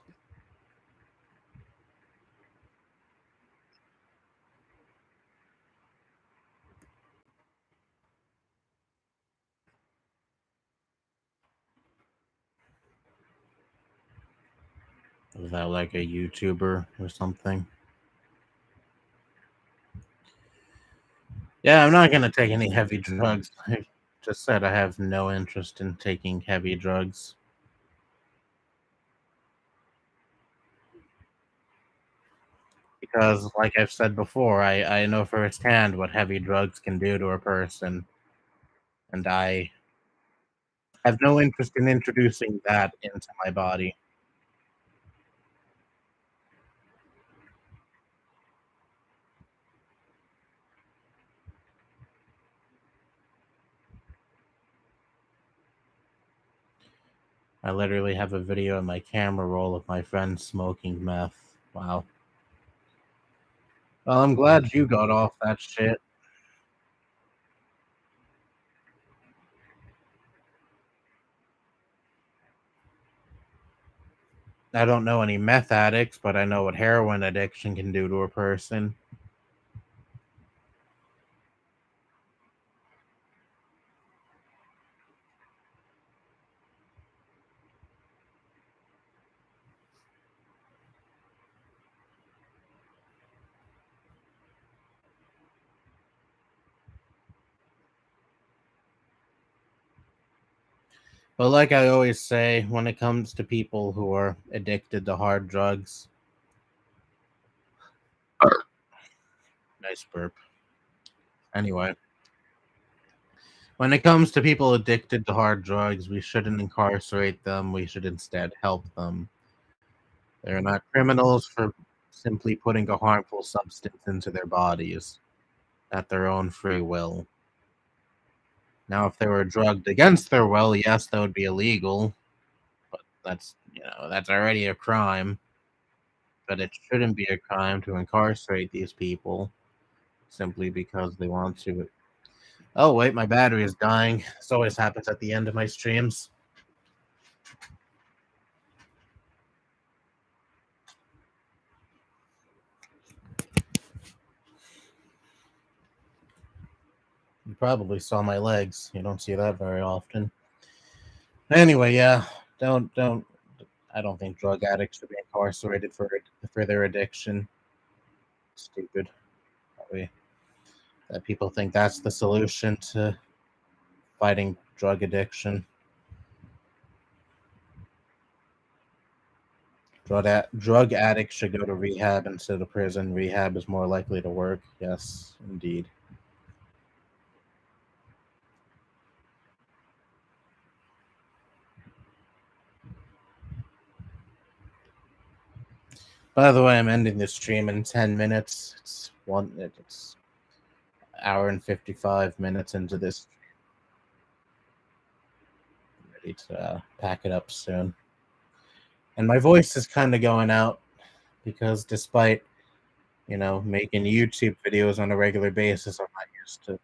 Is that like a YouTuber or something? Yeah, I'm not gonna take any heavy drugs. I just said I have no interest in taking heavy drugs because, like I've said before, I know firsthand what heavy drugs can do to a person, and I have no interest in introducing that into my body. I literally have a video in my camera roll of my friend smoking meth. Wow. Well, I'm glad you got off that shit. I don't know any meth addicts, but I know what heroin addiction can do to a person. But like I always say, when it comes to people who are addicted to hard drugs, nice burp. Anyway, when it comes to people addicted to hard drugs, we shouldn't incarcerate them. We should instead help them. They're not criminals for simply putting a harmful substance into their bodies at their own free will. Now, if they were drugged against their will, yes, that would be illegal. That's already a crime. But it shouldn't be a crime to incarcerate these people simply because they want to. Oh wait, my battery is dying. This always happens at the end of my streams. You probably saw my legs. You don't see that very often. Anyway, yeah, don't. I don't think drug addicts should be incarcerated for their addiction. Stupid. Probably that people think that's the solution to fighting drug addiction. Drug addicts should go to rehab instead of prison. Rehab is more likely to work. Yes, indeed. By the way, I'm ending the stream in 10 minutes. It's hour and 55 minutes into this. Ready to pack it up soon. And my voice is kind of going out because despite making YouTube videos on a regular basis, I'm not used to.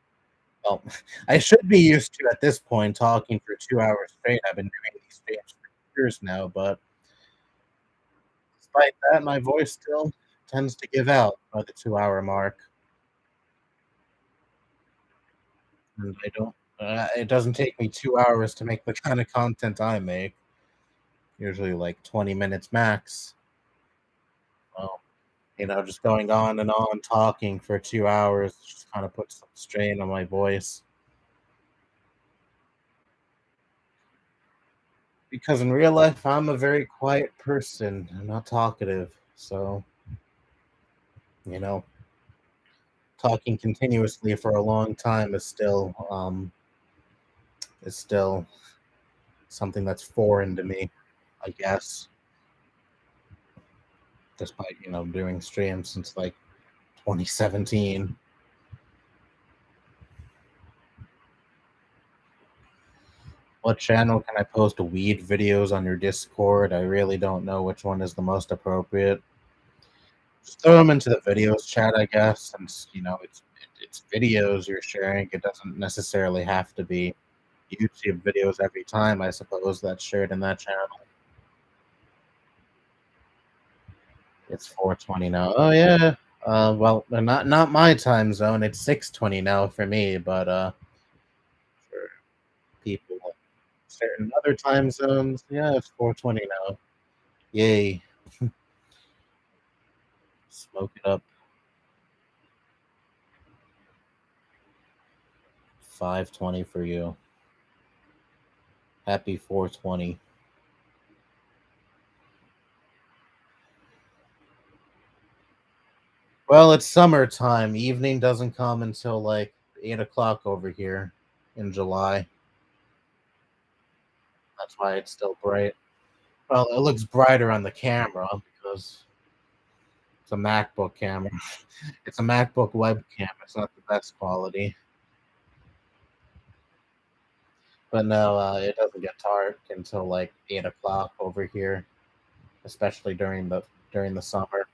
Well, I should be used to at this point talking for 2 hours straight. I've been doing these streams for years now, but despite that, my voice still tends to give out by the 2 hour mark. And I don't. It doesn't take me 2 hours to make the kind of content I make. Usually, like 20 minutes max. Well, just going on and on talking for 2 hours just kind of puts some strain on my voice. Because in real life, I'm a very quiet person. I'm not talkative, so you know, talking continuously for a long time is still something that's foreign to me, I guess. Despite doing streams since like 2017. What channel can I post weed videos on your Discord? I really don't know which one is the most appropriate. Just throw them into the videos chat, I guess, since it's videos you're sharing. It doesn't necessarily have to be YouTube videos every time. I suppose that's shared in that channel. It's 4:20 now. Oh yeah. Well, not my time zone. It's 6:20 now for me, but for people in certain other time zones, yeah, it's 4:20 now. Yay! Smoke it up. 5:20 for you. Happy 4:20. Well, it's summertime. Evening doesn't come until like 8 o'clock over here in July. That's why it's still bright. Well, it looks brighter on the camera because it's a MacBook camera. It's a MacBook webcam. It's not the best quality. But no, it doesn't get dark until like 8 o'clock over here, especially during the summer.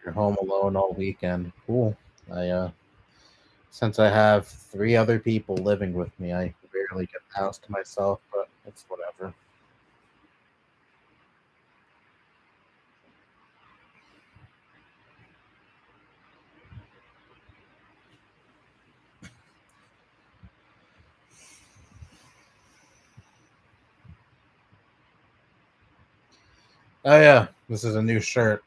You're home alone all weekend. Cool. I Since I have three other people living with me, I rarely get the house to myself, but it's whatever. Oh yeah, this is a new shirt.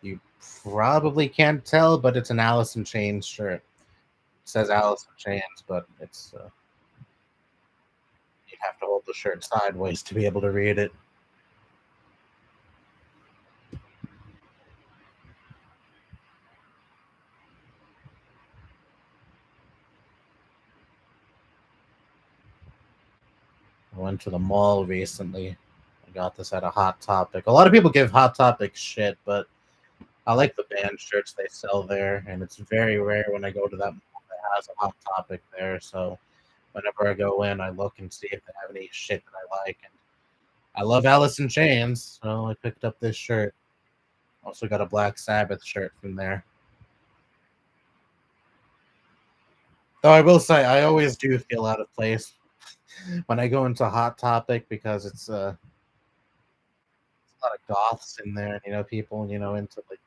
You probably can't tell, but it's an Alice in Chains shirt. It says Alice in Chains, but it's you'd have to hold the shirt sideways to be able to read it. I went to the mall recently. I got this at a Hot Topic. A lot of people give Hot Topic shit, but I like the band shirts they sell there, and it's very rare when I go to that mall that has a Hot Topic there. So whenever I go in, I look and see if they have any shit that I like. And I love Alice in Chains, so I picked up this shirt. Also got a Black Sabbath shirt from there. Though I will say, I always do feel out of place when I go into Hot Topic because it's a lot of goths in there, people, into like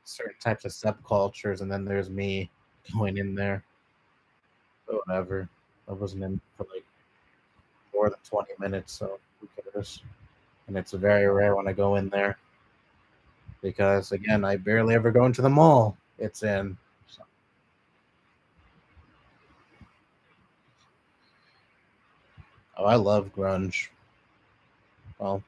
certain types of subcultures, and then there's me going in there. But whatever. I wasn't in for like more than 20 minutes, so who cares? And it's very rare when I go in there because, again, I barely ever go into the mall it's in. So. Oh, I love grunge. Well,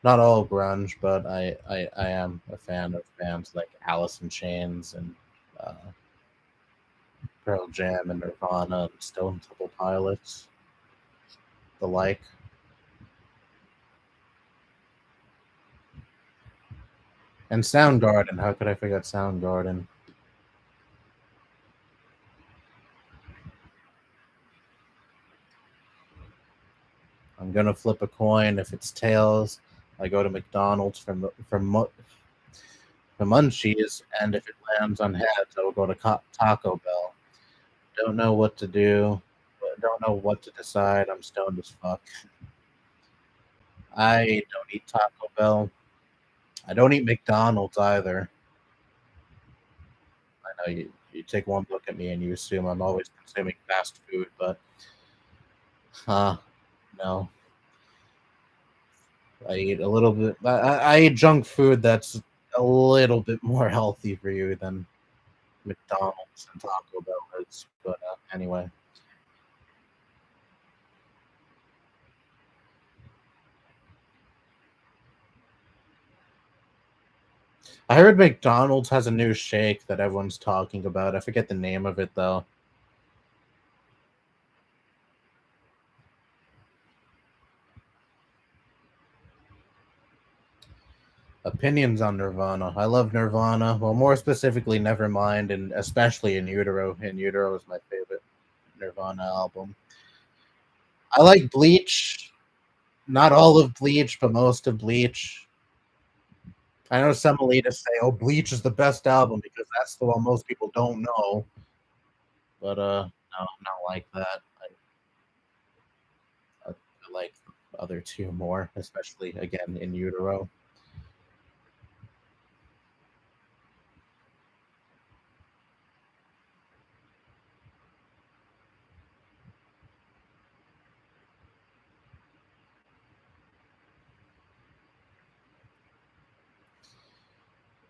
not all grunge, but I am a fan of bands like Alice in Chains and uh, Pearl Jam and Nirvana and Stone Temple Pilots, the like. And Soundgarden. How could I forget Soundgarden? I'm gonna flip a coin. If it's tails, I go to McDonald's for munchies, and if it lands on heads, I will go to Taco Bell. Don't know what to do. Don't know what to decide. I'm stoned as fuck. I don't eat Taco Bell. I don't eat McDonald's either. I know you take one look at me and you assume I'm always consuming fast food, but no. I eat a little bit. I eat junk food that's a little bit more healthy for you than McDonald's and Taco Bell is. But anyway, I heard McDonald's has a new shake that everyone's talking about. I forget the name of it though. Opinions on Nirvana. I love Nirvana. Well, more specifically, Nevermind, and especially In Utero. In Utero is my favorite Nirvana album. I like Bleach. Not all of Bleach, but most of Bleach. I know some elitists say, "Oh, Bleach is the best album because that's the one most people don't know." But no, I'm not like that. I like the other two more, especially again In Utero.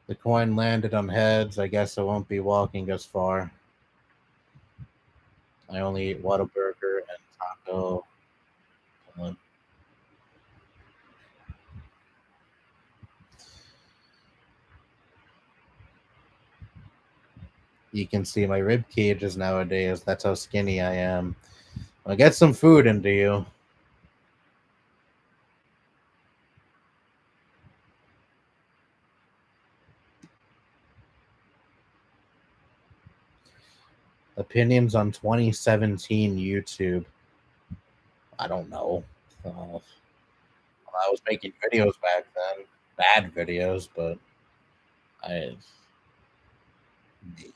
The coin landed on heads. I guess I won't be walking as far. I only eat Whataburger and taco. Uh, You can see my rib cages nowadays. That's how skinny I am. I'll get some food into you. Opinions on 2017 YouTube. I don't know. I was making videos back then, bad videos, but I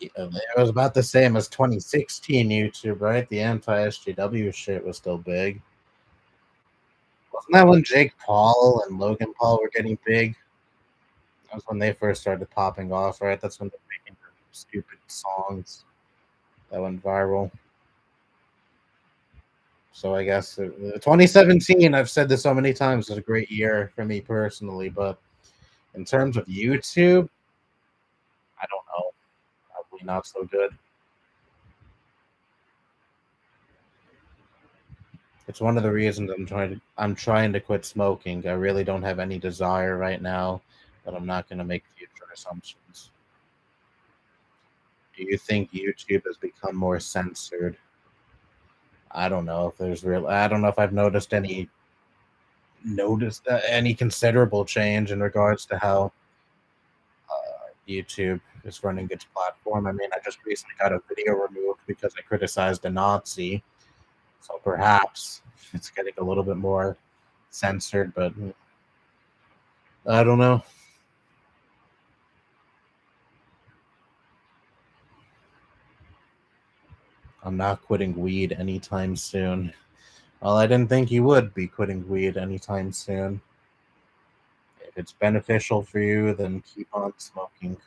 it was about the same as 2016 YouTube, right? The anti SGW shit was still big. Wasn't that when Jake Paul and Logan Paul were getting big? That was when they first started popping off, right? That's when they're making stupid songs that went viral. So I guess 2017, I've said this so many times, was a great year for me personally. But in terms of YouTube, I don't know. Probably not so good. It's one of the reasons I'm trying to quit smoking. I really don't have any desire right now, but I'm not going to make future assumptions. Do you think YouTube has become more censored? I don't know if there's real. I don't know if I've noticed any considerable change in regards to how YouTube is running its platform. I mean, I just recently got a video removed because I criticized a Nazi, so perhaps it's getting a little bit more censored, but I don't know. I'm not quitting weed anytime soon. Well, I didn't think you would be quitting weed anytime soon. If it's beneficial for you, then keep on smoking.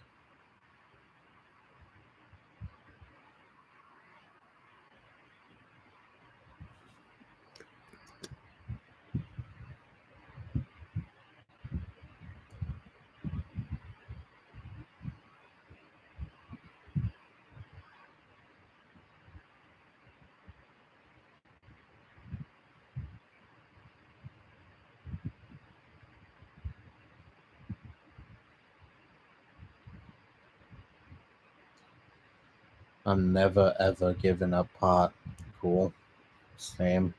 I'm never ever giving up pot. Cool. Same.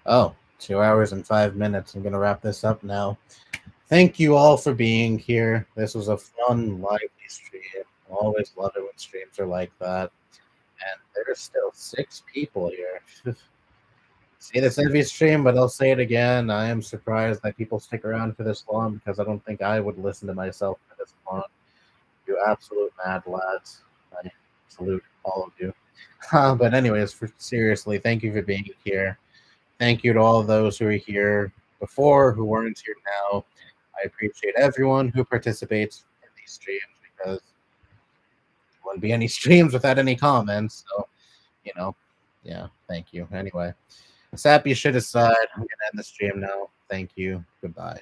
Oh, 2 hours and 5 minutes. I'm gonna wrap this up now. Thank you all for being here. This was a fun, lively stream. Always love it when streams are like that. And there's still 6 people here. See this every stream, but I'll say it again. I am surprised that people stick around for this long because I don't think I would listen to myself for this long. You absolute mad lads. I salute all of you. But anyways, seriously, thank you for being here. Thank you to all of those who are here before, who weren't here now. I appreciate everyone who participates in these streams because there wouldn't be any streams without any comments. So, you know, yeah, thank you. Anyway, sappy shit aside, I'm going to end the stream now. Thank you. Goodbye.